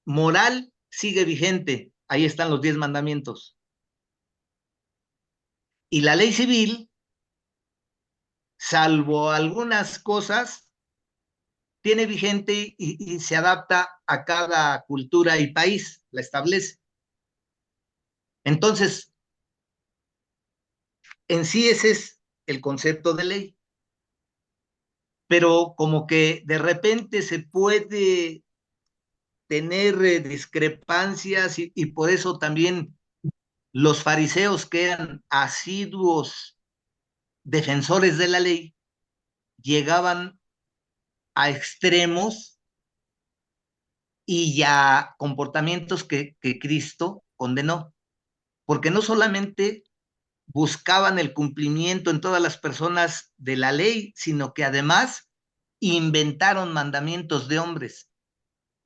moral sigue vigente. Ahí están los 10 mandamientos. Y la ley civil, salvo algunas cosas, tiene vigente y se adapta a cada cultura y país, la establece. Entonces, en sí ese es el concepto de ley. Pero como que de repente se puede tener discrepancias y por eso también los fariseos, que eran asiduos defensores de la ley, llegaban a extremos y ya comportamientos que Cristo condenó, porque no solamente buscaban el cumplimiento en todas las personas de la ley, sino que además inventaron mandamientos de hombres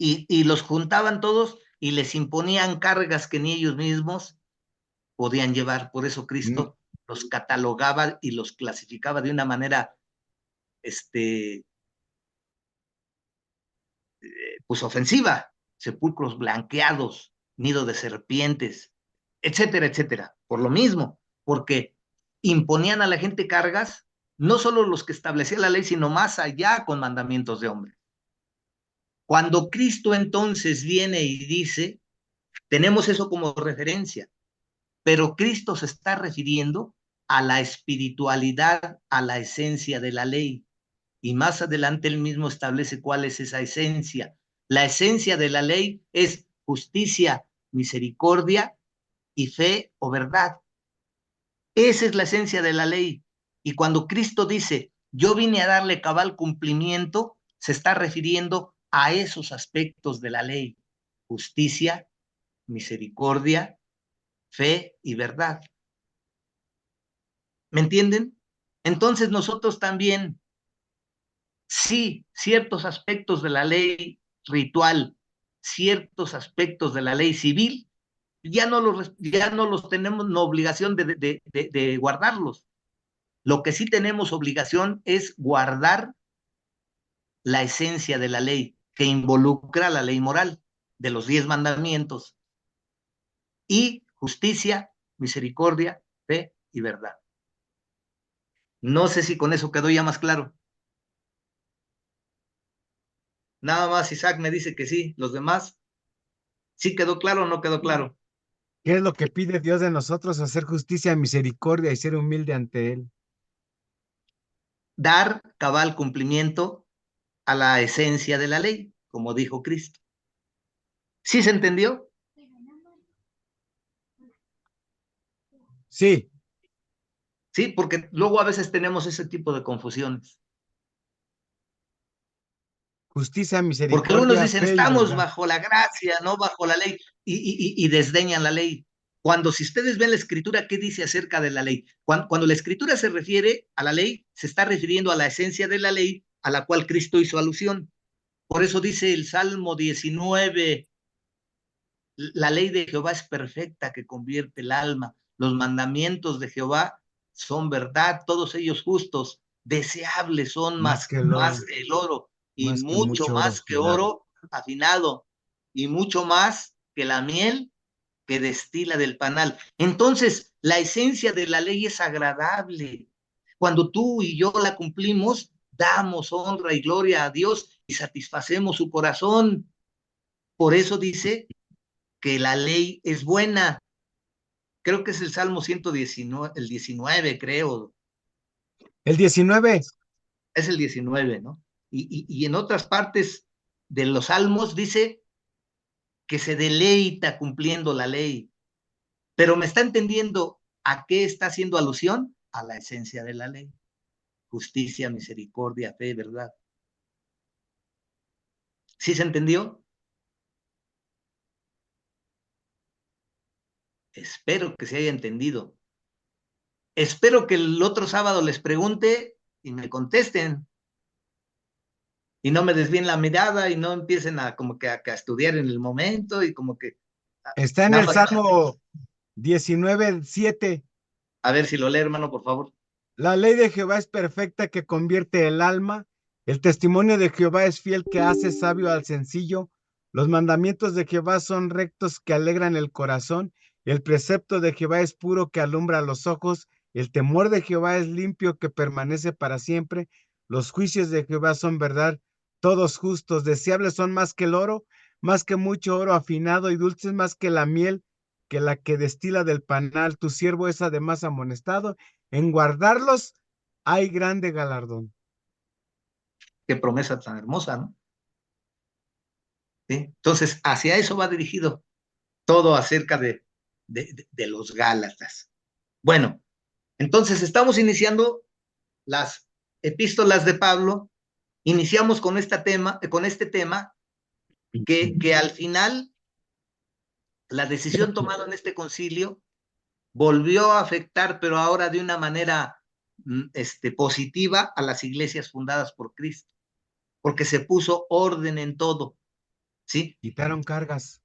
y los juntaban todos y les imponían cargas que ni ellos mismos podían llevar. Por eso Cristo los catalogaba y los clasificaba de una manera pues ofensiva: sepulcros blanqueados, nido de serpientes, etcétera, etcétera. Por lo mismo, porque imponían a la gente cargas, no solo los que establecía la ley, sino más allá, con mandamientos de hombre. Cuando Cristo entonces viene y dice, tenemos eso como referencia, pero Cristo se está refiriendo a la espiritualidad, a la esencia de la ley. Y más adelante él mismo establece cuál es esa esencia. La esencia de la ley es justicia, misericordia y fe o verdad. Esa es la esencia de la ley. Y cuando Cristo dice, yo vine a darle cabal cumplimiento, se está refiriendo a esos aspectos de la ley: justicia, misericordia, fe y verdad. ¿Me entienden? Entonces nosotros también, sí, ciertos aspectos de la ley ritual, ciertos aspectos de la ley civil, ya no los tenemos la obligación de guardarlos. Lo que sí tenemos obligación es guardar la esencia de la ley, que involucra la ley moral de los 10 mandamientos, y justicia, misericordia, fe y verdad. No sé si con eso quedó ya más claro. Nada más Isaac me dice que sí. Los demás, ¿sí quedó claro o no quedó claro? ¿Qué es lo que pide Dios de nosotros? Hacer justicia, misericordia y ser humilde ante Él. Dar cabal cumplimiento a la esencia de la ley, como dijo Cristo. ¿Sí se entendió? Sí, Sí, porque luego a veces tenemos ese tipo de confusiones. justicia, Porque algunos misericordia, dicen, fe y estamos verdad. bajo la gracia, no bajo la ley, y desdeñan la ley. Cuando, si ustedes ven la escritura, ¿qué dice acerca de la ley? Cuando la escritura se refiere a la ley, se está refiriendo a la esencia de la ley a la cual Cristo hizo alusión. Por eso dice el Salmo 19, la ley de Jehová es perfecta, que convierte el alma. Los mandamientos de Jehová son verdad, todos ellos justos. Deseables son Más más que el oro, el oro, y más que mucho mucho oro más que afinado. oro afinado. y mucho más que la miel que destila del panal. Entonces, la esencia de la ley es agradable. Cuando tú y yo la cumplimos, damos honra y gloria a Dios y satisfacemos su corazón. Por eso dice que la ley es buena. Creo que es el Salmo 119, el 19, creo. El 19. Es el 19, ¿no? Y en otras partes de los Salmos dice que se deleita cumpliendo la ley. Pero me está entendiendo a qué está haciendo alusión, a la esencia de la ley. Justicia, misericordia, fe, verdad. ¿Sí se entendió? Espero que se haya entendido. Espero que el otro sábado les pregunte y me contesten. Y no me desvíen la mirada y no empiecen a como que a estudiar en el momento y como que... Está en el Salmo 19:7. A ver si lo lee, hermano, por favor. La ley de Jehová es perfecta que convierte el alma. El testimonio de Jehová es fiel que hace sabio al sencillo. Los mandamientos de Jehová son rectos que alegran el corazón. El precepto de Jehová es puro que alumbra los ojos. El temor de Jehová es limpio que permanece para siempre. Los juicios de Jehová son verdad, todos justos. Deseables son más que el oro, más que mucho oro afinado y dulces más que la miel, que la que destila del panal. Tu siervo es además amonestado. En guardarlos hay grande galardón. Qué promesa tan hermosa, ¿no? ¿Sí? Entonces, hacia eso va dirigido todo acerca de los Gálatas. Bueno, entonces estamos iniciando las epístolas de Pablo. Iniciamos con este tema que al final la decisión tomada en este concilio volvió a afectar, pero ahora de una manera positiva a las iglesias fundadas por Cristo, porque se puso orden en todo, ¿sí? Quitaron cargas.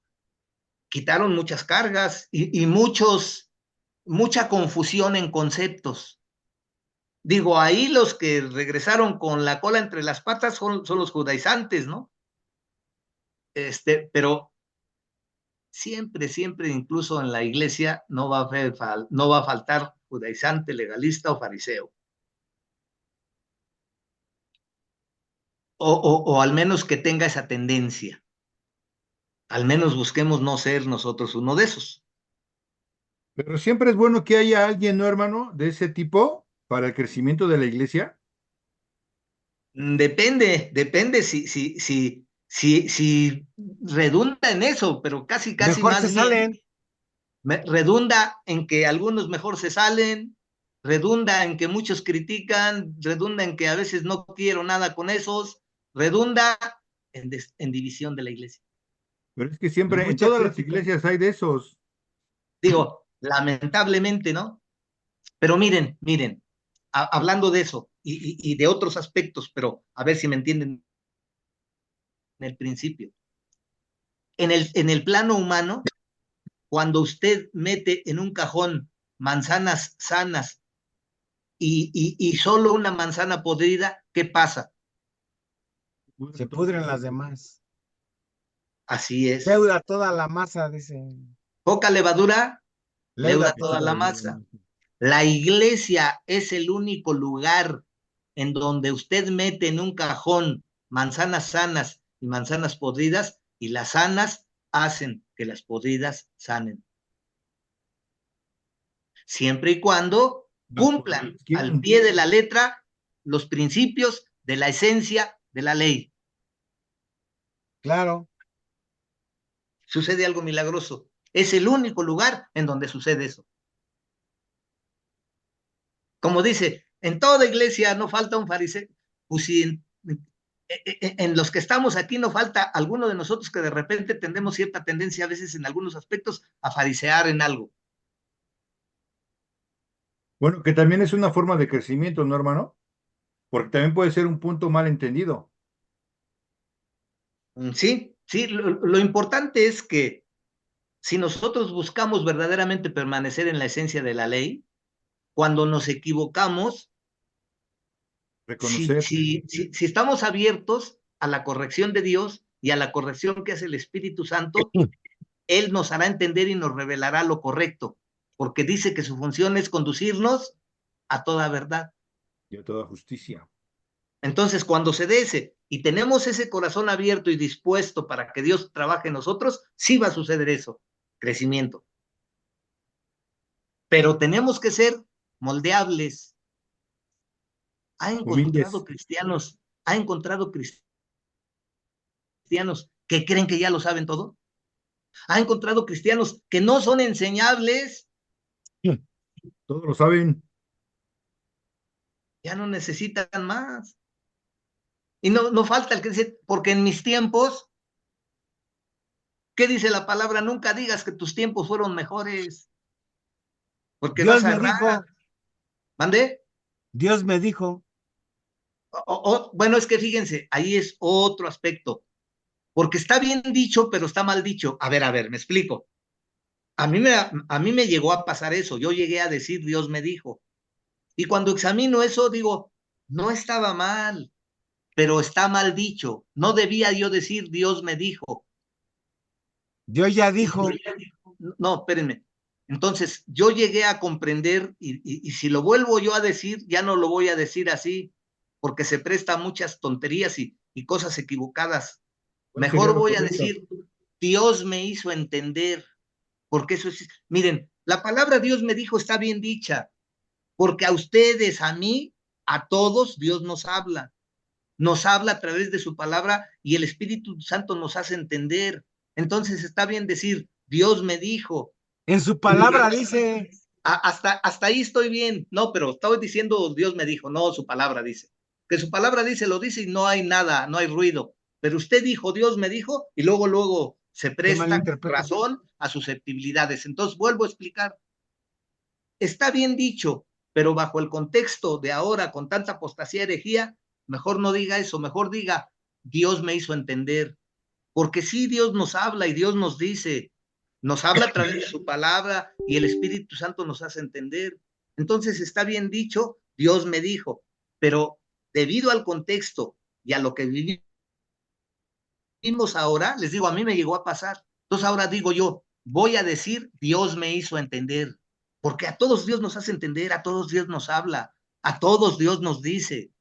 Quitaron muchas cargas y mucha confusión en conceptos. Digo, ahí los que regresaron con la cola entre las patas son los judaizantes, ¿no? Pero siempre, incluso en la iglesia, no va a faltar judaizante, legalista o fariseo. O al menos que tenga esa tendencia. Al menos busquemos no ser nosotros uno de esos. Pero siempre es bueno que haya alguien, ¿no, hermano? De ese tipo para el crecimiento de la iglesia. Depende si redunda en eso, pero casi Mejor se más bien salen. redunda en que algunos mejor se salen, redunda en que muchos critican, redunda en que a veces no quiero nada con esos, redunda en división de la iglesia. Pero es que siempre en Mucha todas las crítica. iglesias hay de esos. Digo, lamentablemente, ¿no? Pero miren, hablando de eso y de otros aspectos, pero a ver si me entienden en el principio. En el plano humano, cuando usted mete en un cajón manzanas sanas y solo una manzana podrida, ¿qué pasa? Se pudren las demás. Así es. Leuda toda la masa, dice. Poca levadura, Leuda leuda toda la toda. masa. La iglesia es el único lugar en donde usted mete en un cajón manzanas sanas y manzanas podridas, y las sanas hacen que las podridas sanen. Siempre y cuando cumplan al pie de la letra los principios de la esencia de la ley. Claro. Sucede algo milagroso. Es el único lugar en donde sucede eso. Como dice, en toda iglesia no falta un fariseo. Pues si en los que estamos aquí no falta alguno de nosotros que de repente tendemos cierta tendencia a veces en algunos aspectos a farisear en algo. Bueno, que también es una forma de crecimiento, ¿no, hermano? Porque también puede ser un punto mal entendido. Sí, lo importante es que si nosotros buscamos verdaderamente permanecer en la esencia de la ley, cuando nos equivocamos, Reconocer. si estamos abiertos a la corrección de Dios y a la corrección que hace el Espíritu Santo, Él nos hará entender y nos revelará lo correcto, porque dice que su función es conducirnos a toda verdad. Y a toda justicia. Entonces, cuando se dé ese y tenemos ese corazón abierto y dispuesto para que Dios trabaje en nosotros, sí va a suceder eso, crecimiento. Pero tenemos que ser moldeables. Ha encontrado Humildes. cristianos que creen que ya lo saben todo. Ha encontrado cristianos que no son enseñables. Todos lo saben. Ya no necesitan más. Y no falta el que dice, porque en mis tiempos, ¿qué dice la palabra? Nunca digas que tus tiempos fueron mejores, porque Dios vas a me errar. dijo, ¿Mande? Dios me dijo. Bueno, es que fíjense, ahí es otro aspecto, porque está bien dicho, pero está mal dicho. A ver, me explico. A mí me llegó a pasar eso, yo llegué a decir Dios me dijo, y cuando examino eso digo, no estaba mal, pero está mal dicho, no debía yo decir Dios me dijo. Dios ya dijo. No, espérenme. Entonces, yo llegué a comprender, y si lo vuelvo yo a decir, ya no lo voy a decir así, porque se presta a muchas tonterías y cosas equivocadas. ¿Cuál sería Mejor lo voy a correcto? decir, Dios me hizo entender, porque eso es, miren, la palabra Dios me dijo está bien dicha, porque a ustedes, a mí, a todos, Dios nos habla a través de su palabra y el Espíritu Santo nos hace entender. Entonces está bien decir, Dios me dijo. En su palabra dice. Hasta ahí estoy bien. No, pero estoy diciendo Dios me dijo, no, su palabra dice. Que su palabra dice, lo dice y no hay nada, no hay ruido. Pero usted dijo, Dios me dijo, y luego se Se presta malinterpreta. razón a susceptibilidades. Entonces vuelvo a explicar. Está bien dicho, pero bajo el contexto de ahora, con tanta apostasía y herejía, mejor no diga eso, mejor diga, Dios me hizo entender. Porque sí, Dios nos habla y Dios nos habla a través de su palabra y el Espíritu Santo nos hace entender. Entonces está bien dicho, Dios me dijo, pero debido al contexto y a lo que vivimos ahora, les digo, a mí me llegó a pasar. Entonces ahora digo yo, voy a decir, Dios me hizo entender, porque a todos Dios nos hace entender, a todos Dios nos habla, a todos Dios nos dice,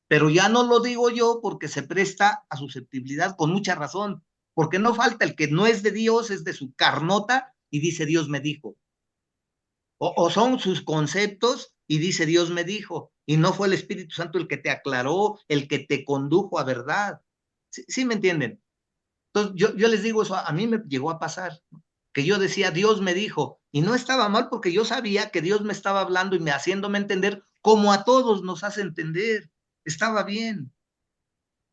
pero ya no lo digo yo porque se presta a susceptibilidad con mucha razón, porque no falta el que no es de Dios, es de su carnota y dice Dios me dijo, o son sus conceptos y dice Dios me dijo, y no fue el Espíritu Santo el que te aclaró, el que te condujo a verdad. ¿Sí me entienden? Entonces yo les digo eso, a mí me llegó a pasar, que yo decía Dios me dijo, y no estaba mal porque yo sabía que Dios me estaba hablando y me haciéndome entender como a todos nos hace entender, estaba bien,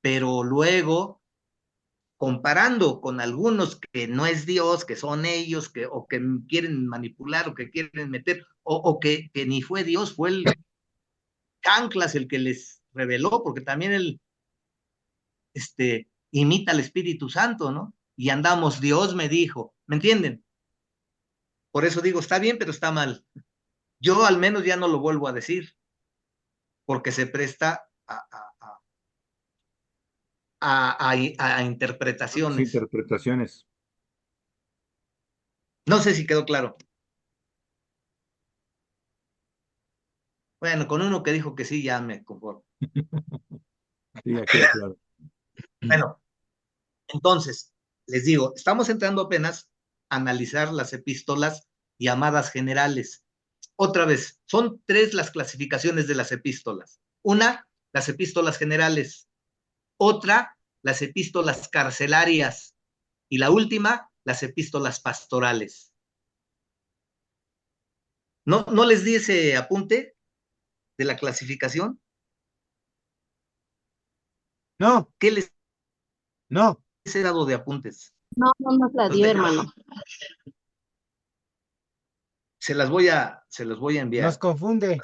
pero luego comparando con algunos que no es Dios, que son ellos, o que quieren manipular, o que quieren meter, o que ni fue Dios, fue el Chanclas el que les reveló, porque también él imita al Espíritu Santo, ¿no? Y andamos, Dios me dijo, ¿me entienden? Por eso digo, está bien, pero está mal. Yo al menos ya no lo vuelvo a decir, porque se presta a interpretaciones. Interpretaciones. No sé si quedó claro. Bueno, con uno que dijo que sí, ya me conformo. Sí, ya queda claro. Bueno, entonces, les digo, estamos entrando apenas a analizar las epístolas llamadas generales. Otra vez, son tres las clasificaciones de las epístolas. Una, las epístolas generales. Otra, las epístolas carcelarias. Y la última, las epístolas pastorales. ¿No les di ese apunte de la clasificación? No, ¿Qué les no. he dado de apuntes? No, no nos la dio, hermano. Se los voy a enviar. Nos confunde.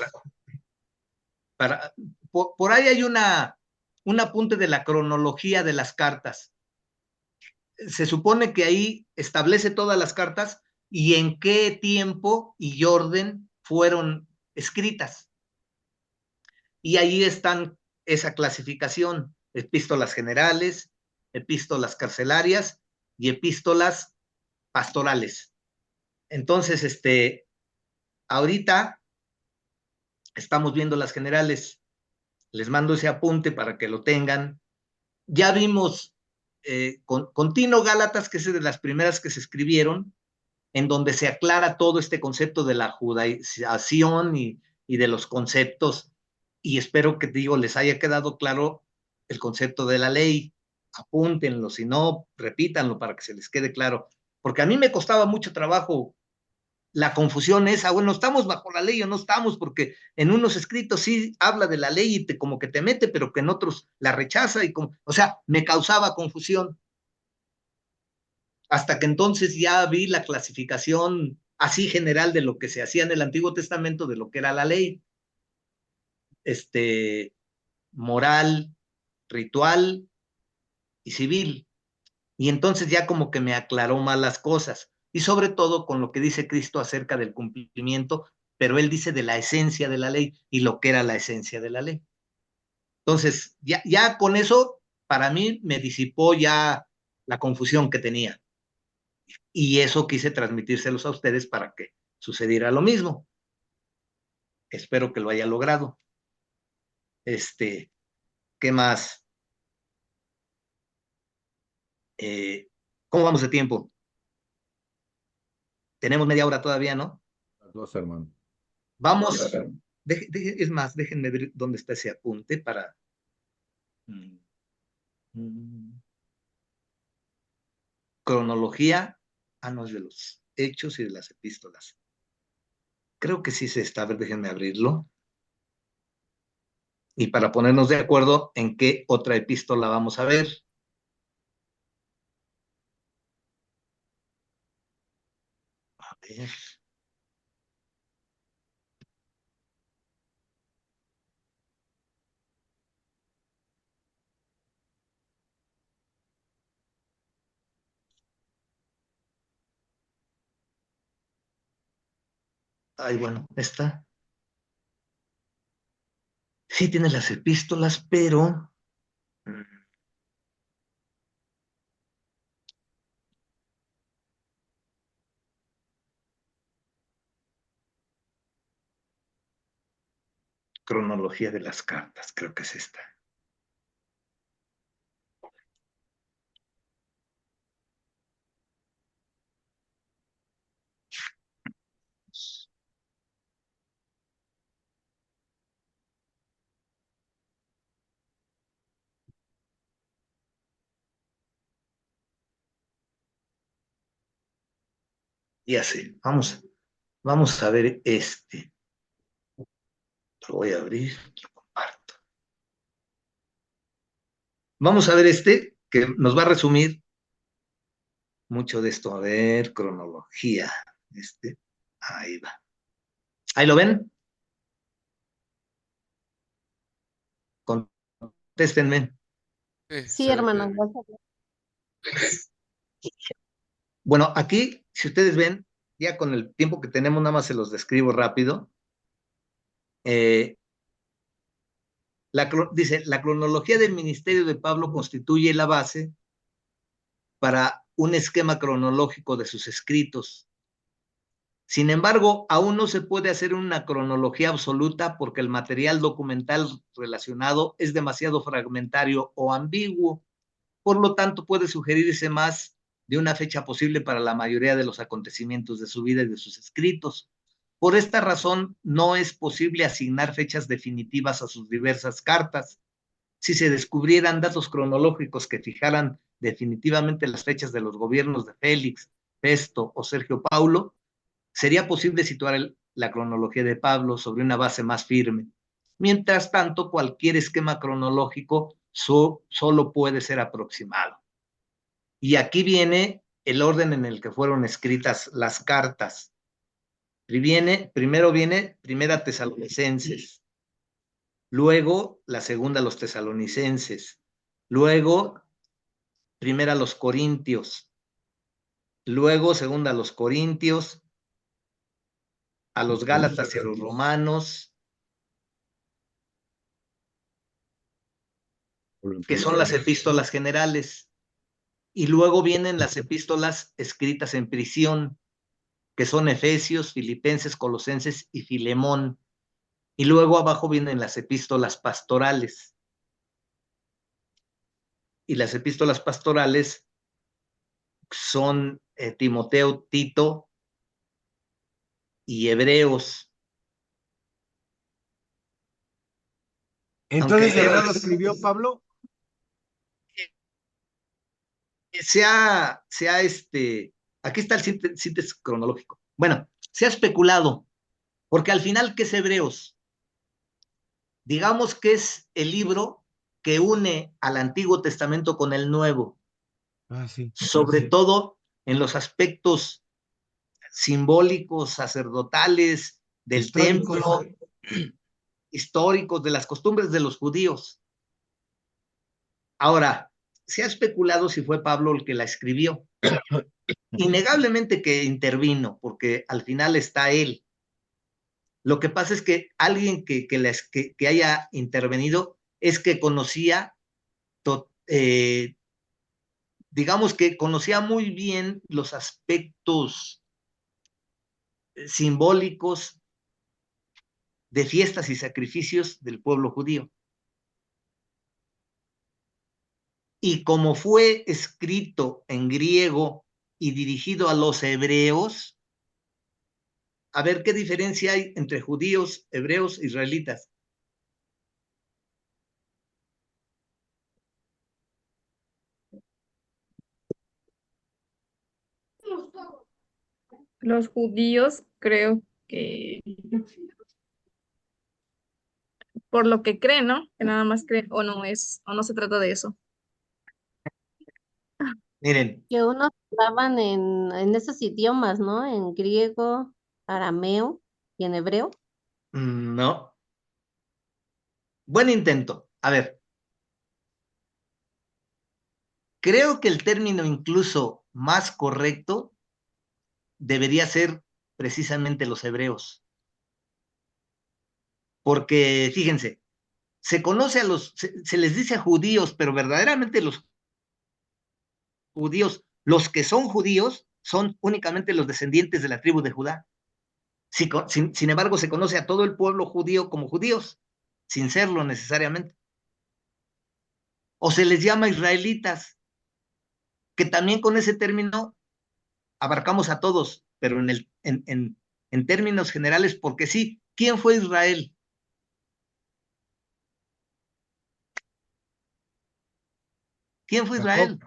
Por ahí hay un apunte de la cronología de las cartas. Se supone que ahí establece todas las cartas y en qué tiempo y orden fueron escritas. Y ahí están esa clasificación, epístolas generales, epístolas carcelarias y epístolas pastorales. Entonces, ahorita estamos viendo las generales. Les mando ese apunte para que lo tengan. Ya vimos con Tino Gálatas, que es de las primeras que se escribieron, en donde se aclara todo este concepto de la judaización y de los conceptos, y espero que, digo, les haya quedado claro el concepto de la ley. Apúntenlo, si no, repítanlo para que se les quede claro, porque a mí me costaba mucho trabajo la confusión esa, bueno, ¿estamos bajo la ley o no estamos? Porque en unos escritos sí habla de la ley y como que te mete, pero que en otros la rechaza, o sea, me causaba confusión. Hasta que entonces ya vi la clasificación así general de lo que se hacía en el Antiguo Testamento, de lo que era la ley, moral, ritual y civil. Y entonces ya como que me aclaró más las cosas, y sobre todo con lo que dice Cristo acerca del cumplimiento, pero él dice de la esencia de la ley y lo que era la esencia de la ley. Entonces, ya con eso, para mí me disipó ya la confusión que tenía. Y eso quise transmitírselos a ustedes para que sucediera lo mismo. Espero que lo haya logrado. ¿Qué más? ¿Cómo vamos de tiempo? Tenemos media hora todavía, ¿no? Las dos, hermano. Vamos, es más, déjenme ver dónde está ese apunte para... Cronología, no es de los hechos y de las epístolas. Creo que sí se está, a ver, déjenme abrirlo. Y para ponernos de acuerdo en qué otra epístola vamos a ver. A ver. Ay, bueno, esta. Sí tiene las epístolas, pero... cronología de las cartas, creo que es esta. Ya sé, vamos a ver este. Lo voy a abrir, lo comparto. Vamos a ver este, que nos va a resumir mucho de esto. A ver, cronología. Ahí va. ¿Ahí lo ven? Contéstenme. Sí, Sí, se ve hermano, que... Bueno, aquí, si ustedes ven, ya con el tiempo que tenemos, nada más se los describo rápido. Dice, la cronología del ministerio de Pablo constituye la base para un esquema cronológico de sus escritos. Sin embargo, aún no se puede hacer una cronología absoluta porque el material documental relacionado es demasiado fragmentario o ambiguo. Por lo tanto, puede sugerirse más de una fecha posible para la mayoría de los acontecimientos de su vida y de sus escritos. Por esta razón, no es posible asignar fechas definitivas a sus diversas cartas. Si se descubrieran datos cronológicos que fijaran definitivamente las fechas de los gobiernos de Félix, Festo o Sergio Paulo, sería posible situar la cronología de Pablo sobre una base más firme. Mientras tanto, cualquier esquema cronológico solo puede ser aproximado. Y aquí viene el orden en el que fueron escritas las cartas. Primero viene Primera Tesalonicenses, luego la segunda los Tesalonicenses, luego Primera los Corintios, luego segunda los Corintios, a los Gálatas y a los Romanos, que son las epístolas generales. Y luego vienen las epístolas escritas en prisión, que son Efesios, Filipenses, Colosenses y Filemón. Y luego abajo vienen las epístolas pastorales. Y las epístolas pastorales son Timoteo, Tito y Hebreos. Entonces, Aunque ¿Hebreo lo escribió Pablo? aquí está el síntesis cronológico. Bueno, se ha especulado, porque al final, ¿qué es Hebreos? Digamos que es el libro que une al Antiguo Testamento con el Nuevo, Ah, sí. sobre todo en los aspectos simbólicos, sacerdotales, del Históricos. templo, históricos, de las costumbres de los judíos. Ahora, se ha especulado si fue Pablo el que la escribió. Innegablemente que intervino, porque al final está él. Lo que pasa es que alguien que haya intervenido es que conocía, digamos que conocía muy bien los aspectos simbólicos de fiestas y sacrificios del pueblo judío. Y como fue escrito en griego y dirigido a los hebreos, a ver qué diferencia hay entre judíos, hebreos, israelitas. Los judíos creo que por lo que creen, ¿no? Que nada más creen, o no se trata de eso. Miren, Que unos hablaban en esos idiomas, ¿no? En griego, arameo y en hebreo. no. Buen intento. A ver, creo que el término incluso más correcto debería ser precisamente los hebreos. Porque, fíjense, se les dice a judíos, pero verdaderamente los judíos, los que son judíos, son únicamente los descendientes de la tribu de Judá. Sin embargo, se conoce a todo el pueblo judío como judíos, sin serlo necesariamente. O se les llama israelitas, que también con ese término abarcamos a todos, pero en términos generales, porque sí, ¿quién fue Israel? ¿Quién fue Jacob. Israel?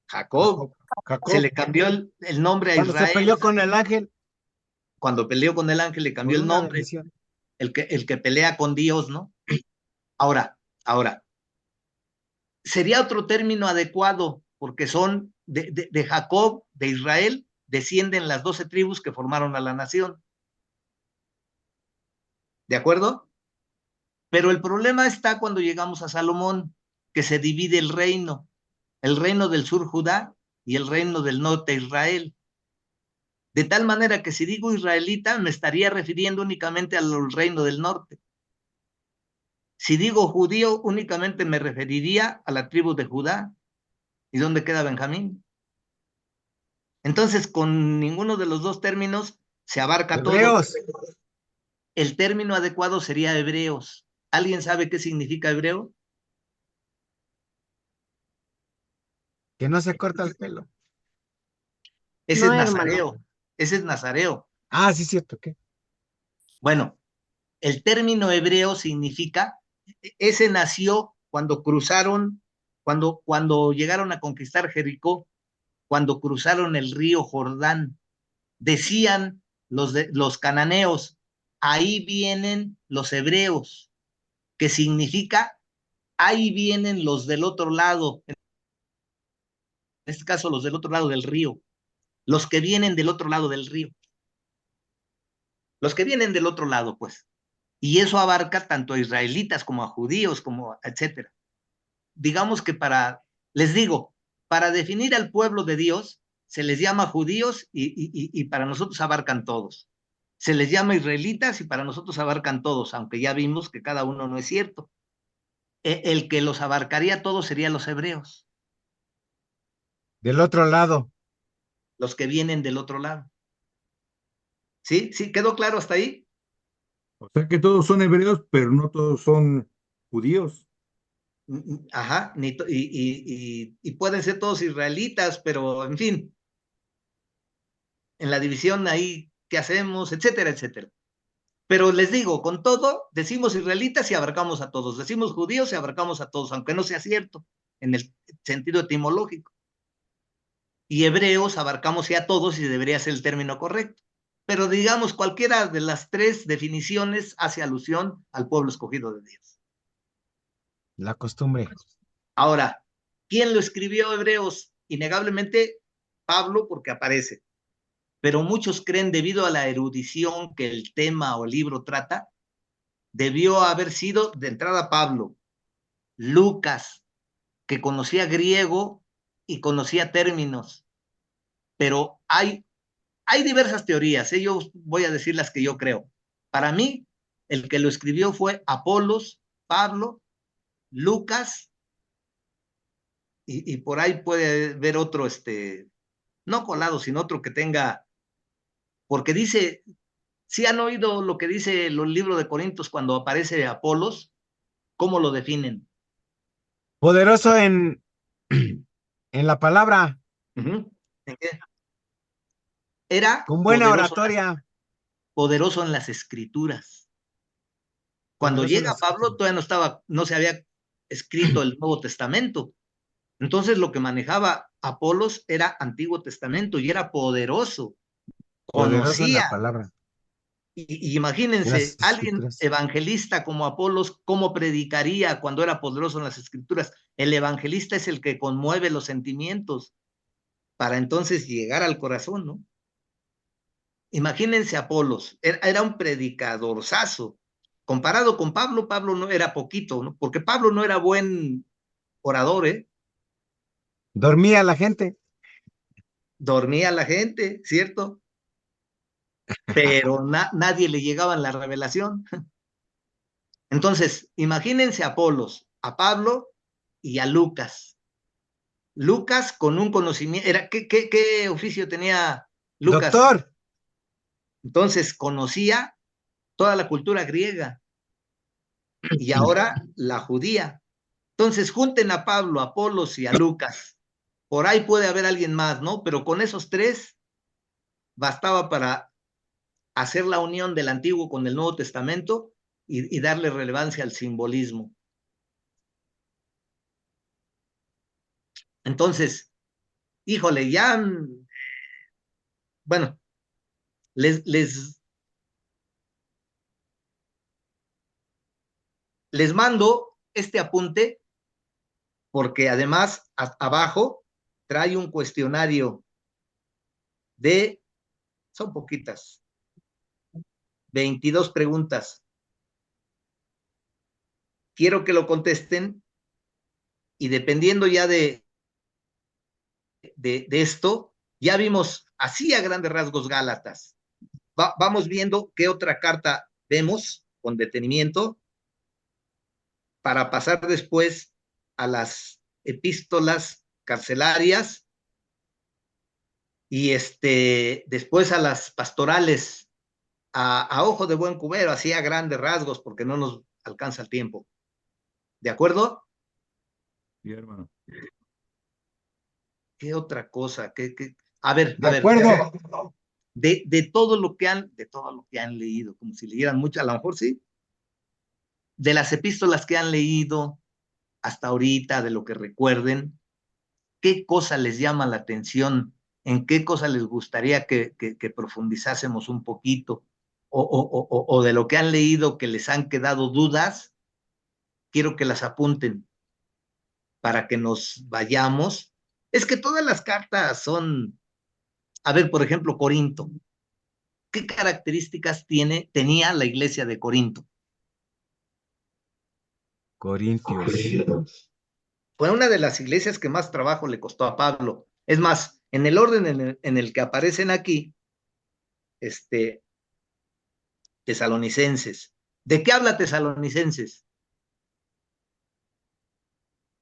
Jacob. Jacob. Se le cambió el nombre a Cuando se Israel. peleó con el ángel Cuando peleó con el ángel le cambió por el una nombre. bendición. El que pelea con Dios, ¿no? Ahora, sería otro término adecuado, porque son de Jacob, de Israel, descienden las 12 tribus que formaron a la nación. ¿De acuerdo? Pero el problema está cuando llegamos a Salomón, que se divide el reino del sur Judá y el reino del norte Israel. De tal manera que si digo israelita, me estaría refiriendo únicamente al reino del norte. Si digo judío, únicamente me referiría a la tribu de Judá. ¿Y dónde queda Benjamín? Entonces, con ninguno de los dos términos se abarca todo. Hebreos. El término adecuado sería hebreos. ¿Alguien sabe qué significa hebreo? Que no se corta el pelo. Ese No, es hermano. nazareo. Ese es nazareo. Ah, sí, cierto. ¿Qué? Bueno, el término hebreo significa, ese nació cuando cruzaron, cuando llegaron a conquistar Jericó, cuando cruzaron el río Jordán. Decían los cananeos, ahí vienen los hebreos, que significa, ahí vienen los del otro lado, en este caso los del otro lado del río, los que vienen del otro lado del río, los que vienen del otro lado, pues. Y eso abarca tanto a israelitas como a judíos, como etcétera. Digamos que les digo, para definir al pueblo de Dios, se les llama judíos y para nosotros abarcan todos. Se les llama israelitas y para nosotros abarcan todos, aunque ya vimos que cada uno no es cierto. El que los abarcaría todos serían los hebreos. Del otro lado. los que vienen del otro lado. ¿Sí? ¿Sí? ¿Quedó claro hasta ahí? O sea que todos son hebreos, pero no todos son judíos. Ajá, y pueden ser todos israelitas, pero en fin, en la división ahí, ¿qué hacemos? Etcétera, etcétera. Pero les digo, con todo, decimos israelitas y abarcamos a todos, decimos judíos y abarcamos a todos, aunque no sea cierto en el sentido etimológico. Y hebreos abarcamos ya a todos y debería ser el término correcto. Pero digamos, cualquiera de las tres definiciones hace alusión al pueblo escogido de Dios. La costumbre. Ahora, ¿quién lo escribió Hebreos? Innegablemente Pablo, porque aparece. Pero muchos creen, debido a la erudición que el tema o libro trata, debió haber sido de entrada Pablo, Lucas, que conocía griego y conocía términos. Pero hay diversas teorías, ¿eh? Yo voy a decir las que yo creo. Para mí, el que lo escribió fue Apolos, Pablo, Lucas, y por ahí puede ver otro, no colado, sino otro que tenga, porque dice, si han oído lo que dice los libros de Corintios cuando aparece Apolos, ¿cómo lo definen? Poderoso en la palabra, Uh -huh. ¿En qué? Era con buena oratoria. poderoso en las escrituras. Cuando Poderoso en llega las Pablo, escrituras. todavía no se había escrito el Nuevo Testamento. Entonces lo que manejaba Apolos era Antiguo Testamento y era poderoso, Poderoso en la conocía. palabra. Y En las imagínense, alguien escrituras. evangelista como Apolos, ¿cómo predicaría cuando era poderoso en las escrituras? El evangelista es el que conmueve los sentimientos para entonces llegar al corazón, ¿no? Imagínense Apolos, era un predicadorzazo. Comparado con Pablo, Pablo no era poquito, ¿no? Porque Pablo no era buen orador, ¿eh? Dormía la gente. Dormía la gente, ¿cierto? Pero nadie le llegaba en la revelación. Entonces, imagínense a Apolos, a Pablo y a Lucas. Lucas con un conocimiento, ¿qué oficio tenía Lucas? Doctor. Entonces, conocía toda la cultura griega y ahora la judía. Entonces, junten a Pablo, a Apolos y a Lucas. Por ahí puede haber alguien más, ¿no? Pero con esos tres bastaba para hacer la unión del Antiguo con el Nuevo Testamento y darle relevancia al simbolismo. Entonces, híjole, ya, bueno, les mando este apunte porque además abajo trae un cuestionario son poquitas, 22 preguntas. Quiero que lo contesten y dependiendo ya de esto, ya vimos así a grandes rasgos Gálatas. Vamos viendo qué otra carta vemos con detenimiento para pasar después a las epístolas carcelarias y después a las pastorales a ojo de buen cubero, así a grandes rasgos, porque no nos alcanza el tiempo. ¿De acuerdo? Sí, hermano. ¿Qué otra cosa? De acuerdo. De todo lo que han leído, como si leyeran mucho, a lo mejor sí, de las epístolas que han leído hasta ahorita, de lo que recuerden, ¿qué cosa les llama la atención? ¿En qué cosa les gustaría que profundizásemos un poquito? O de lo que han leído que les han quedado dudas, quiero que las apunten para que nos vayamos. Es que todas las cartas son, a ver, por ejemplo, Corinto. ¿Qué características tenía la iglesia de Corinto? Corintios. Fue una de las iglesias que más trabajo le costó a Pablo. Es más, en el orden en el que aparecen aquí, Tesalonicenses. ¿De qué habla Tesalonicenses?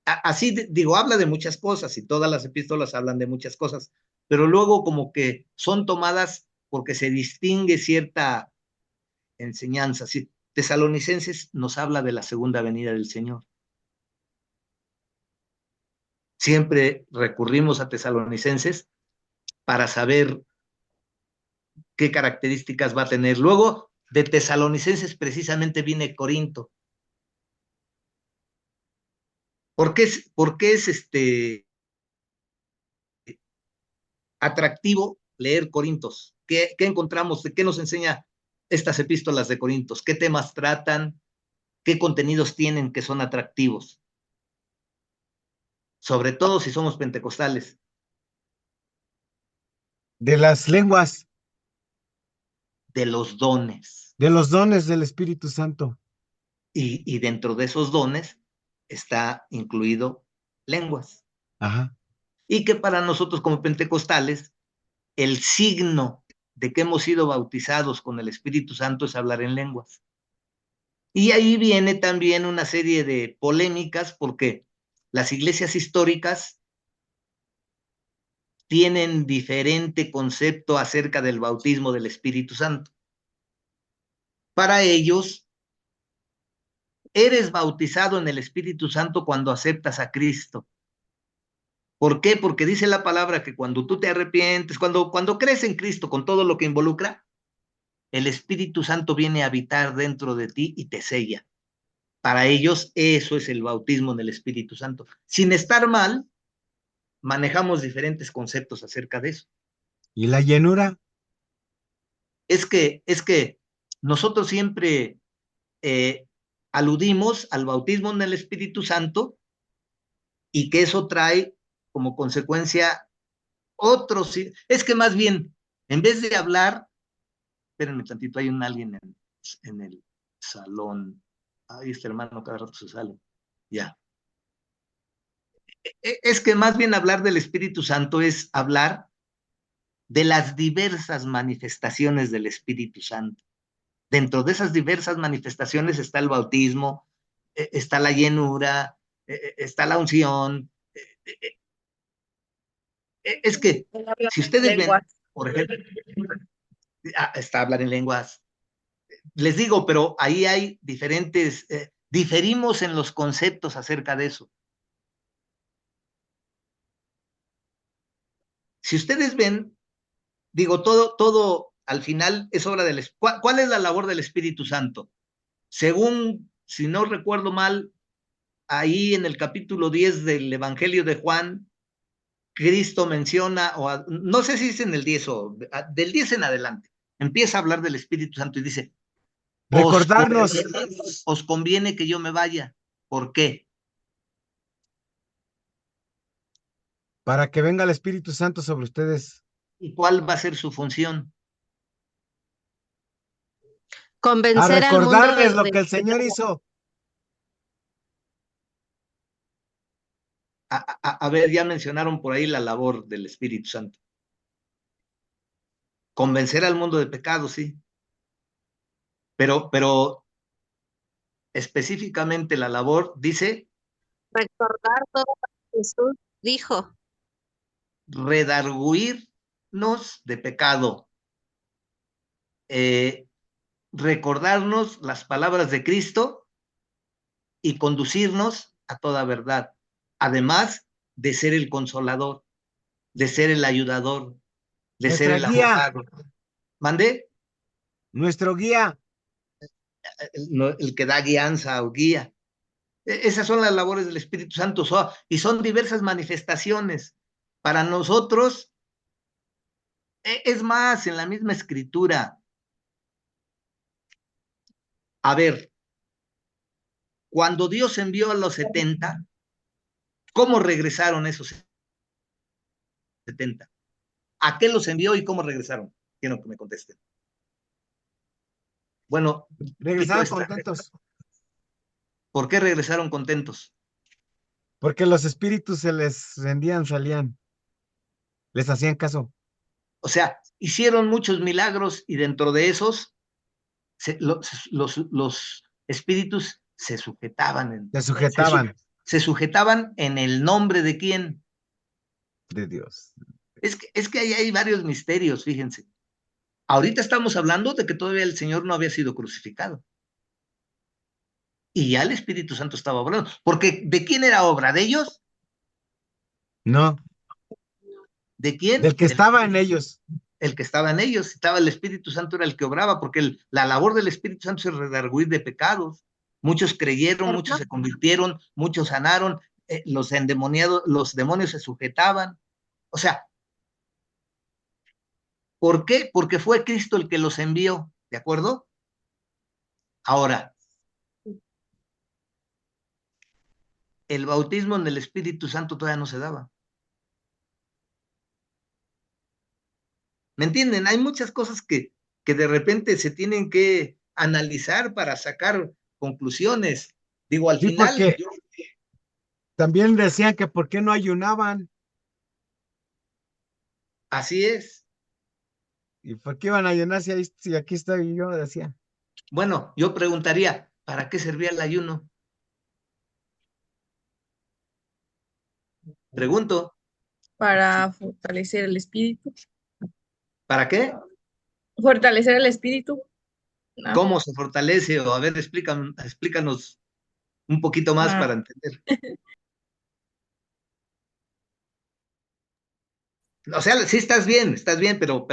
así digo, habla de muchas cosas y todas las epístolas hablan de muchas cosas, pero luego como que son tomadas porque se distingue cierta enseñanza. ¿Sí? Tesalonicenses nos habla de la segunda venida del Señor. Siempre recurrimos a Tesalonicenses para saber qué características va a tener. Luego, de Tesalonicenses precisamente viene Corinto. ¿Por qué es atractivo leer Corintos? ¿Qué encontramos? ¿De qué nos enseña estas epístolas de Corintos? ¿Qué temas tratan? ¿Qué contenidos tienen que son atractivos? Sobre todo si somos pentecostales. De las lenguas, De los dones. de los dones del Espíritu Santo. Y dentro de esos dones está incluido lenguas. Ajá. Y que para nosotros como pentecostales, el signo de que hemos sido bautizados con el Espíritu Santo es hablar en lenguas. Y ahí viene también una serie de polémicas porque las iglesias históricas tienen diferente concepto acerca del bautismo del Espíritu Santo. Para ellos, eres bautizado en el Espíritu Santo cuando aceptas a Cristo. ¿Por qué? Porque dice la palabra que cuando tú te arrepientes, cuando crees en Cristo con todo lo que involucra, el Espíritu Santo viene a habitar dentro de ti y te sella. Para ellos eso es el bautismo en el Espíritu Santo. Sin estar mal, manejamos diferentes conceptos acerca de eso. ¿Y la llenura? Es que nosotros siempre aludimos al bautismo en el Espíritu Santo y que eso trae como consecuencia otros. Es que más bien, en vez de hablar, espérenme tantito, hay alguien en el salón. Ay, este hermano cada rato se sale. Ya. Es que más bien hablar del Espíritu Santo es hablar de las diversas manifestaciones del Espíritu Santo. Dentro de esas diversas manifestaciones está el bautismo, está la llenura, está la unción. Es que si ustedes ven, por ejemplo, está hablar en lenguas. Les digo, pero ahí hay diferentes, diferimos en los conceptos acerca de eso. Si ustedes ven, digo, todo al final es obra del Espíritu. ¿Cuál es la labor del Espíritu Santo? Según, si no recuerdo mal, ahí en el capítulo 10 del Evangelio de Juan, Cristo menciona, no sé si es en el 10 o del 10 en adelante, empieza a hablar del Espíritu Santo y dice, Recordarnos. os conviene que yo me vaya. ¿Por qué? Para que venga el Espíritu Santo sobre ustedes. ¿Y cuál va a ser su función? A Convencer al mundo recordarles lo de que el Señor hizo. A ver, ya mencionaron por ahí la labor del Espíritu Santo. Convencer al mundo de pecado, sí. Pero específicamente la labor dice recordar todo lo que Jesús dijo. redarguirnos de pecado, recordarnos las palabras de Cristo y conducirnos a toda verdad, además de ser el consolador, de ser el ayudador, de ser Nuestra el guía. abogado. ¿Mande? Nuestro guía. El que da guianza o guía. Esas son las labores del Espíritu Santo y son diversas manifestaciones. Para nosotros, es más, en la misma escritura. A ver, cuando Dios envió a los 70, ¿cómo regresaron esos 70? ¿A qué los envió y cómo regresaron? Quiero que me contesten. Bueno, Regresaron contentos. ¿por qué regresaron contentos? Porque los espíritus se les rendían, salían. Les hacían caso. O sea, hicieron muchos milagros y dentro de esos los espíritus se sujetaban. Se sujetaban. se sujetaban en el nombre de quién. De Dios. Es que ahí hay varios misterios, fíjense. Ahorita estamos hablando de que todavía el Señor no había sido crucificado. Y ya el Espíritu Santo estaba obrando. Porque ¿de quién era obra? ¿De ellos? No, ¿De quién? del que estaba en ellos. El que estaba en ellos. Estaba el Espíritu Santo, era el que obraba, porque la labor del Espíritu Santo es redarguir de pecados. Muchos creyeron, muchos se convirtieron, muchos sanaron, los endemoniados, los demonios se sujetaban. O sea, ¿por qué? Porque fue Cristo el que los envió, ¿de acuerdo? Ahora, el bautismo en el Espíritu Santo todavía no se daba. ¿Me entienden? Hay muchas cosas que de repente se tienen que analizar para sacar conclusiones. Digo, al Sí, final, porque también decían que por qué no ayunaban así es. y por qué iban a ayunar si aquí estoy yo, decía. Bueno, yo preguntaría, ¿para qué servía el ayuno? Pregunto, Para fortalecer el espíritu. ¿para qué? Fortalecer el espíritu. Ah, ¿Cómo se fortalece? O a ver, explícanos un poquito más ah, para entender. O sea, sí estás bien, pero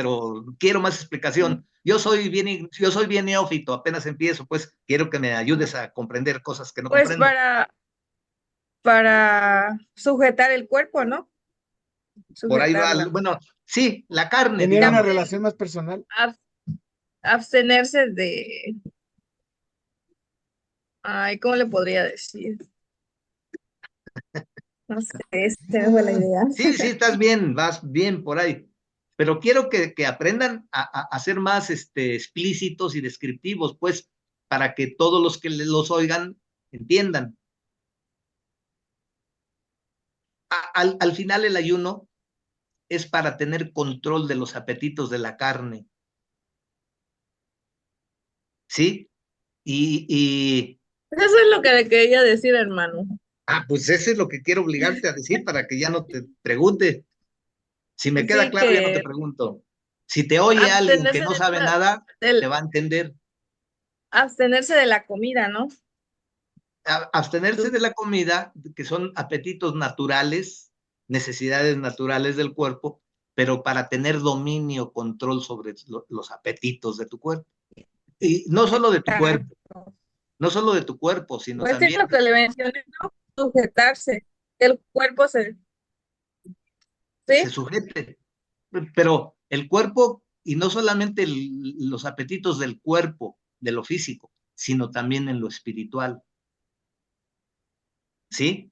quiero más explicación. Yo soy bien neófito, apenas empiezo, pues quiero que me ayudes a comprender cosas que no Pues comprendo. para sujetar el cuerpo, ¿no? Por ahí va, Sujetarla. bueno, sí, la carne, Tenían una digamos. También relación más personal. abstenerse de, ay, ¿cómo le podría decir? No sé, se me fue la idea. Sí, sí, estás bien, vas bien por ahí. Pero quiero que aprendan a ser más explícitos y descriptivos, pues, para que todos los que los oigan entiendan. Al final el ayuno es para tener control de los apetitos de la carne, ¿sí? Y Eso es lo que le quería decir, hermano. pues eso es lo que quiero obligarte a decir para que ya no te pregunte. Si me queda Sí, claro, ya no te que pregunto. Si te oye alguien que abstenerse no sabe nada, te va a entender. abstenerse de la comida, ¿no? Abstenerse Tú- de la comida, que son apetitos naturales, necesidades naturales del cuerpo, pero para tener dominio, control sobre los apetitos de tu cuerpo. Y no solo de tu cuerpo, Exacto. no solo de tu cuerpo, sino Pues sí, también lo que le mencioné, ¿no? Sujetarse, que el cuerpo se ¿sí? sujete. Pero el cuerpo, y no solamente los apetitos del cuerpo, de lo físico, sino también en lo espiritual, ¿sí?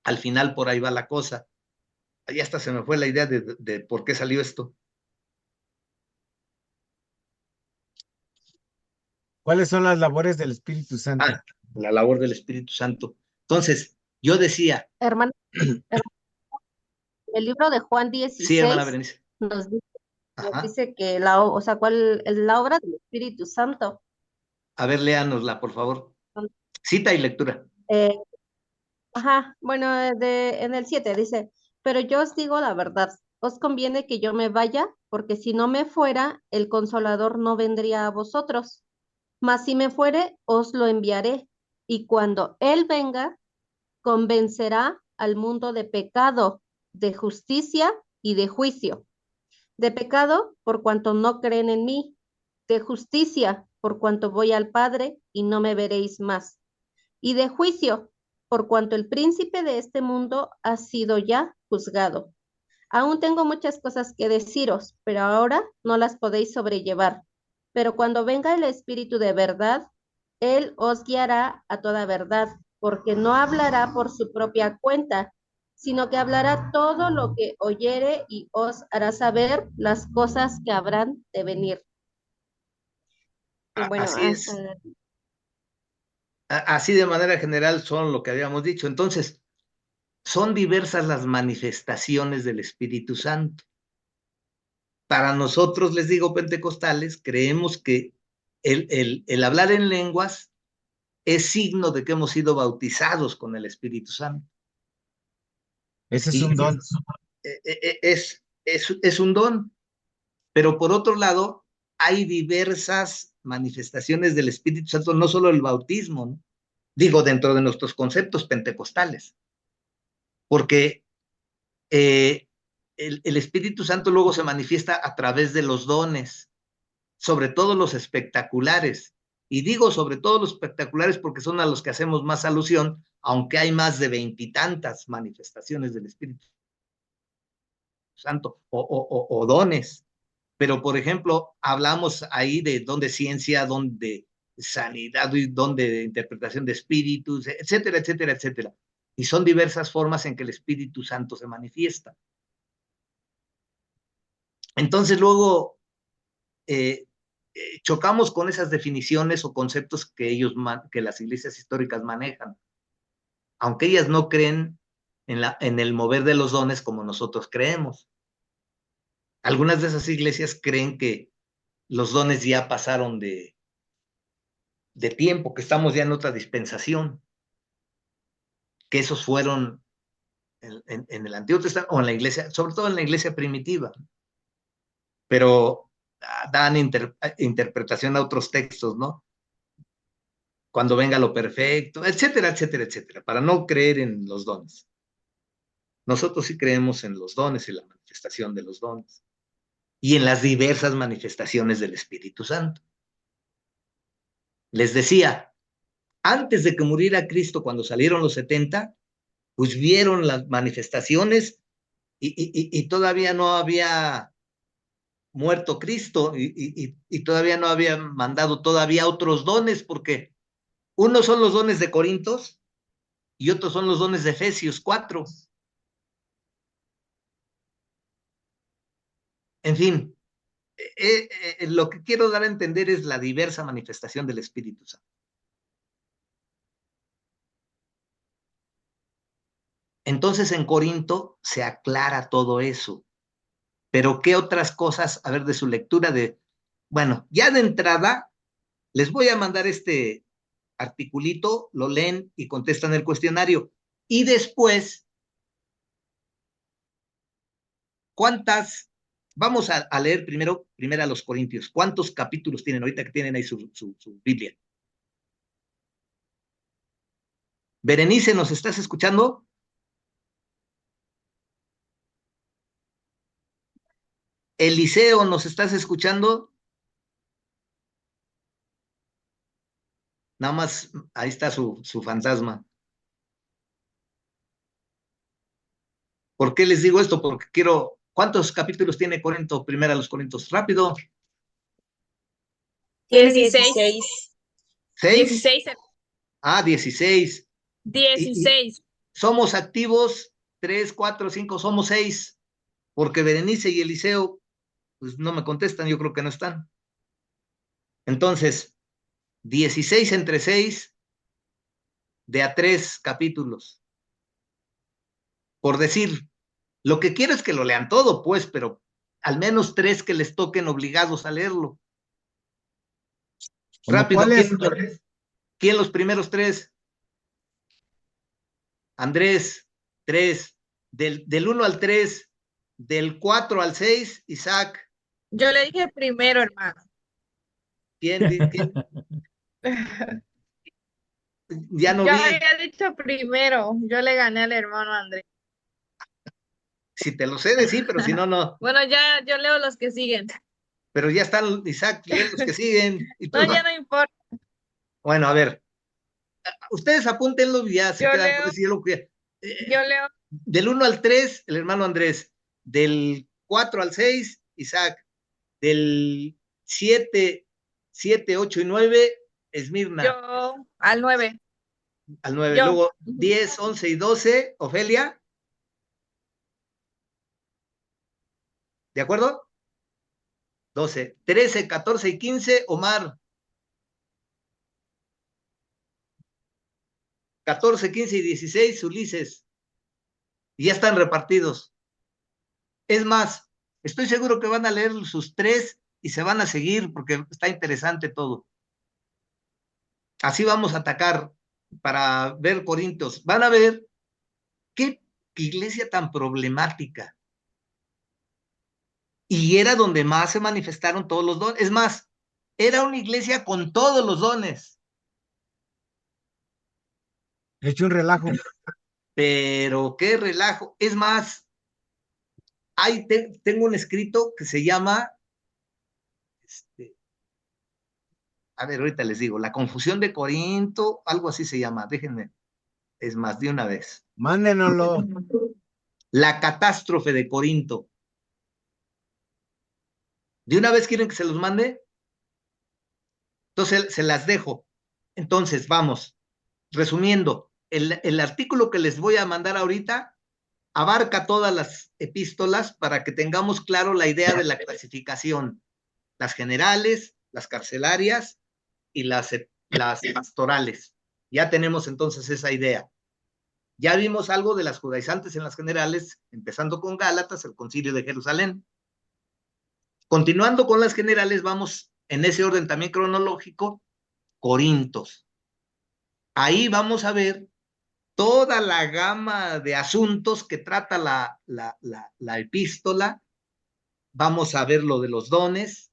Al final por ahí va la cosa. Ahí hasta se me fue la idea de por qué salió esto. ¿Cuáles son las labores del Espíritu Santo? La labor del Espíritu Santo. Entonces, yo decía, Hermano, el libro de Juan sí, hermana 16 Berenice, nos dice, nos ajá, dice que o sea, ¿cuál es la obra del Espíritu Santo? a ver, léanosla, por favor. Cita y lectura. Eh, bueno, en el 7 dice, pero yo os digo la verdad, os conviene que yo me vaya, porque si no me fuera, el Consolador no vendría a vosotros, mas si me fuere, os lo enviaré, y cuando Él venga, convencerá al mundo de pecado, de justicia y de juicio. De pecado, por cuanto no creen en mí, de justicia, por cuanto voy al Padre y no me veréis más, y de juicio, por cuanto el príncipe de este mundo ha sido ya juzgado. Aún tengo muchas cosas que deciros, pero ahora no las podéis sobrellevar. Pero cuando venga el Espíritu de verdad, Él os guiará a toda verdad, porque no hablará por su propia cuenta, sino que hablará todo lo que oyere y os hará saber las cosas que habrán de venir. Y bueno, Así es. Así de manera general son lo que habíamos dicho. Entonces, son diversas las manifestaciones del Espíritu Santo. Para nosotros, les digo, pentecostales, creemos que el hablar en lenguas es signo de que hemos sido bautizados con el Espíritu Santo. Ese es Y un don. es un don, pero por otro lado, hay diversas manifestaciones del Espíritu Santo, no solo el bautismo, ¿no? Digo, dentro de nuestros conceptos pentecostales, porque el Espíritu Santo luego se manifiesta a través de los dones, sobre todo los espectaculares. Y digo sobre todo los espectaculares porque son a los que hacemos más alusión, aunque hay más de 20 y tantas manifestaciones del Espíritu Santo o dones. Pero, por ejemplo, hablamos ahí de don de ciencia, don de sanidad, don de interpretación de espíritus, etcétera, etcétera, etcétera. Y son diversas formas en que el Espíritu Santo se manifiesta. Entonces, luego chocamos con esas definiciones o conceptos que las iglesias históricas manejan, aunque ellas no creen en el mover de los dones como nosotros creemos. Algunas de esas iglesias creen que los dones ya pasaron de tiempo, que estamos ya en otra dispensación, que esos fueron en el Antiguo Testamento o en la iglesia, sobre todo en la iglesia primitiva, pero dan interpretación a otros textos, ¿no? Cuando venga lo perfecto, etcétera, etcétera, etcétera, para no creer en los dones. Nosotros sí creemos en los dones y la manifestación de los dones y en las diversas manifestaciones del Espíritu Santo. Les decía, antes de que muriera Cristo, cuando salieron los 70, pues vieron las manifestaciones y todavía no había muerto Cristo y todavía no había mandado todavía otros dones, porque unos son los dones de Corintios y otros son los dones de Efesios 4. En fin, lo que quiero dar a entender es la diversa manifestación del Espíritu Santo. Entonces en Corinto se aclara todo eso. Pero ¿qué otras cosas? A ver, de su lectura bueno, ya de entrada, les voy a mandar este articulito, lo leen y contestan el cuestionario. Y después, vamos a leer primero a los Corintios. ¿Cuántos capítulos tienen ahorita que tienen ahí su Biblia? Berenice, ¿nos estás escuchando? Eliseo, ¿nos estás escuchando? Nada más, ahí está su fantasma. ¿Por qué les digo esto? Porque quiero... ¿Cuántos capítulos tiene Corinto? Primero a los Corintios. Rápido. 16. ¿6? 16. 16. 16. Somos activos 3, 4, 5, somos 6. Porque Berenice y Eliseo, pues no me contestan, yo creo que no están. Entonces, 16 entre 6, de a 3 capítulos. Por decir, lo que quiero es que lo lean todo, pues, pero al menos 3 que les toquen obligados a leerlo. Rápido, ¿quién los primeros 3? Andrés, 3. Del 1 al 3, del 4 al 6, Isaac. Yo le dije primero, hermano. ¿Quién? Ya no Yo vi. había dicho primero. Yo le gané al hermano Andrés. Si te lo sé decir, pero si no, no. Bueno, ya yo leo los que siguen. Pero ya están, Isaac, leen los que siguen. Y tú, No, ya no importa. Bueno, a ver. Ustedes apúntenlo y ya se Yo quedan leo. con eso. Yo leo. Del 1 al 3, el hermano Andrés. Del 4 al 6, Isaac. Del 7, 8 y 9, Esmirna. Yo al 9. Al 9. Yo. Luego 10, 11 y 12, Ofelia. ¿De acuerdo? 12. 13, 14 y 15, Omar. 14, 15 y 16, Ulises. Y ya están repartidos. Es más, estoy seguro que van a leer sus 3 y se van a seguir porque está interesante todo. Así vamos a atacar para ver Corintios. Van a ver qué iglesia tan problemática. Y era donde más se manifestaron todos los dones. Es más, era una iglesia con todos los dones. He hecho un relajo. Pero qué relajo. Es más, tengo un escrito que se llama, a ver, ahorita les digo, la confusión de Corinto, algo así se llama, déjenme, es más, de una vez. Mándenoslo. La catástrofe de Corinto. ¿De una vez quieren que se los mande? Entonces se las dejo. Entonces, vamos, resumiendo, el artículo que les voy a mandar ahorita abarca todas las epístolas para que tengamos claro la idea de la clasificación, las generales, las carcelarias y las pastorales. Ya tenemos entonces esa idea. Ya vimos algo de las judaizantes en las generales, empezando con Gálatas, el Concilio de Jerusalén. Continuando con las generales, vamos en ese orden también cronológico, Corintos. Ahí vamos a ver toda la gama de asuntos que trata la epístola. Vamos a ver lo de los dones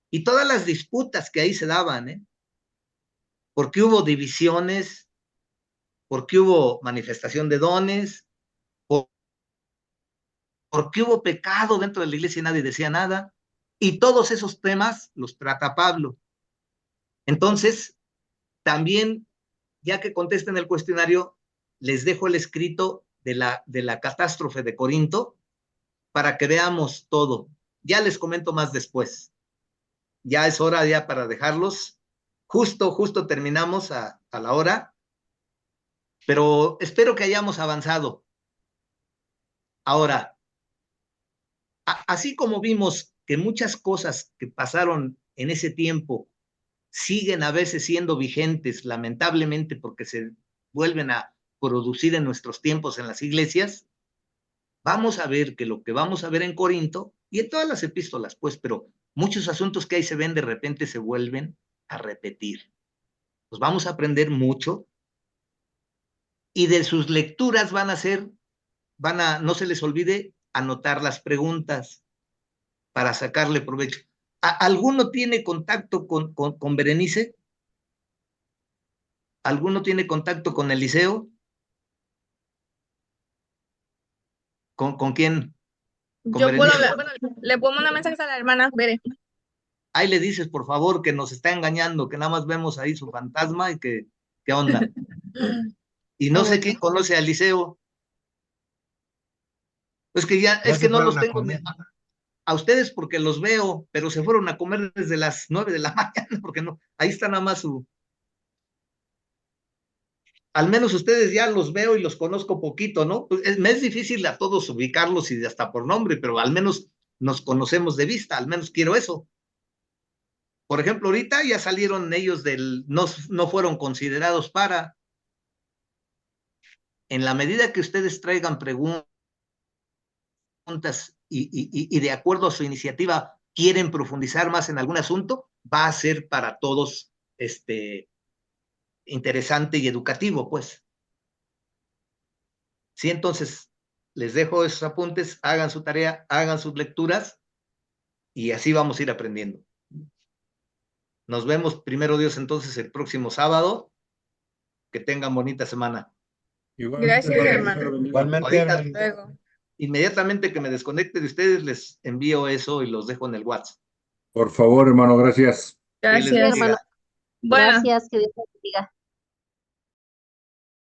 y todas las disputas que ahí se daban, porque hubo divisiones, porque hubo manifestación de dones, porque hubo pecado dentro de la iglesia y nadie decía nada. Y todos esos temas los trata Pablo. Entonces, también, ya que contesten el cuestionario, les dejo el escrito de la catástrofe de Corinto para que veamos todo. Ya les comento más después. Ya es hora ya para dejarlos. Justo terminamos a la hora, pero espero que hayamos avanzado. Ahora, así como vimos que muchas cosas que pasaron en ese tiempo siguen a veces siendo vigentes, lamentablemente, porque se vuelven a producir en nuestros tiempos en las iglesias, vamos a ver que lo que vamos a ver en Corinto, y en todas las epístolas, pues, pero muchos asuntos que ahí se ven de repente se vuelven a repetir. Pues vamos a aprender mucho, y de sus lecturas no se les olvide anotar las preguntas para sacarle provecho. ¿Alguno tiene contacto con Berenice? ¿Alguno tiene contacto con Eliseo? ¿Con quién? ¿Con Yo puedo Berenice? hablar, bueno, le puedo mandar mensajes a la hermana, Bere. Ahí le dices, por favor, que nos está engañando, que nada más vemos ahí su fantasma y que, ¿qué onda? Y no sé quién conoce a Eliseo. Es Ya que se no fueron los a tengo comer. a ustedes porque los veo, pero se fueron a comer desde las 9 de la mañana, porque no, ahí está nada más al menos ustedes ya los veo y los conozco poquito, ¿no? Pues me es difícil a todos ubicarlos y hasta por nombre, pero al menos nos conocemos de vista, al menos quiero eso. Por ejemplo, ahorita ya salieron ellos no fueron considerados en la medida que ustedes traigan preguntas y de acuerdo a su iniciativa quieren profundizar más en algún asunto, va a ser para todos interesante y educativo, pues. Sí, entonces les dejo esos apuntes, hagan su tarea, hagan sus lecturas y así vamos a ir aprendiendo. Nos vemos, primero Dios, entonces el próximo sábado. Que tengan bonita semana. Igualmente, Gracias, hermano, hermano. Dios lo bendiga. Igualmente, Ahorita, hermano. Luego. inmediatamente que me desconecte de ustedes, les envío eso y los dejo en el WhatsApp. Por favor, hermano, gracias. Que les Sí, Gracias. hermano. bendiga. Bueno. Gracias, que Dios te bendiga.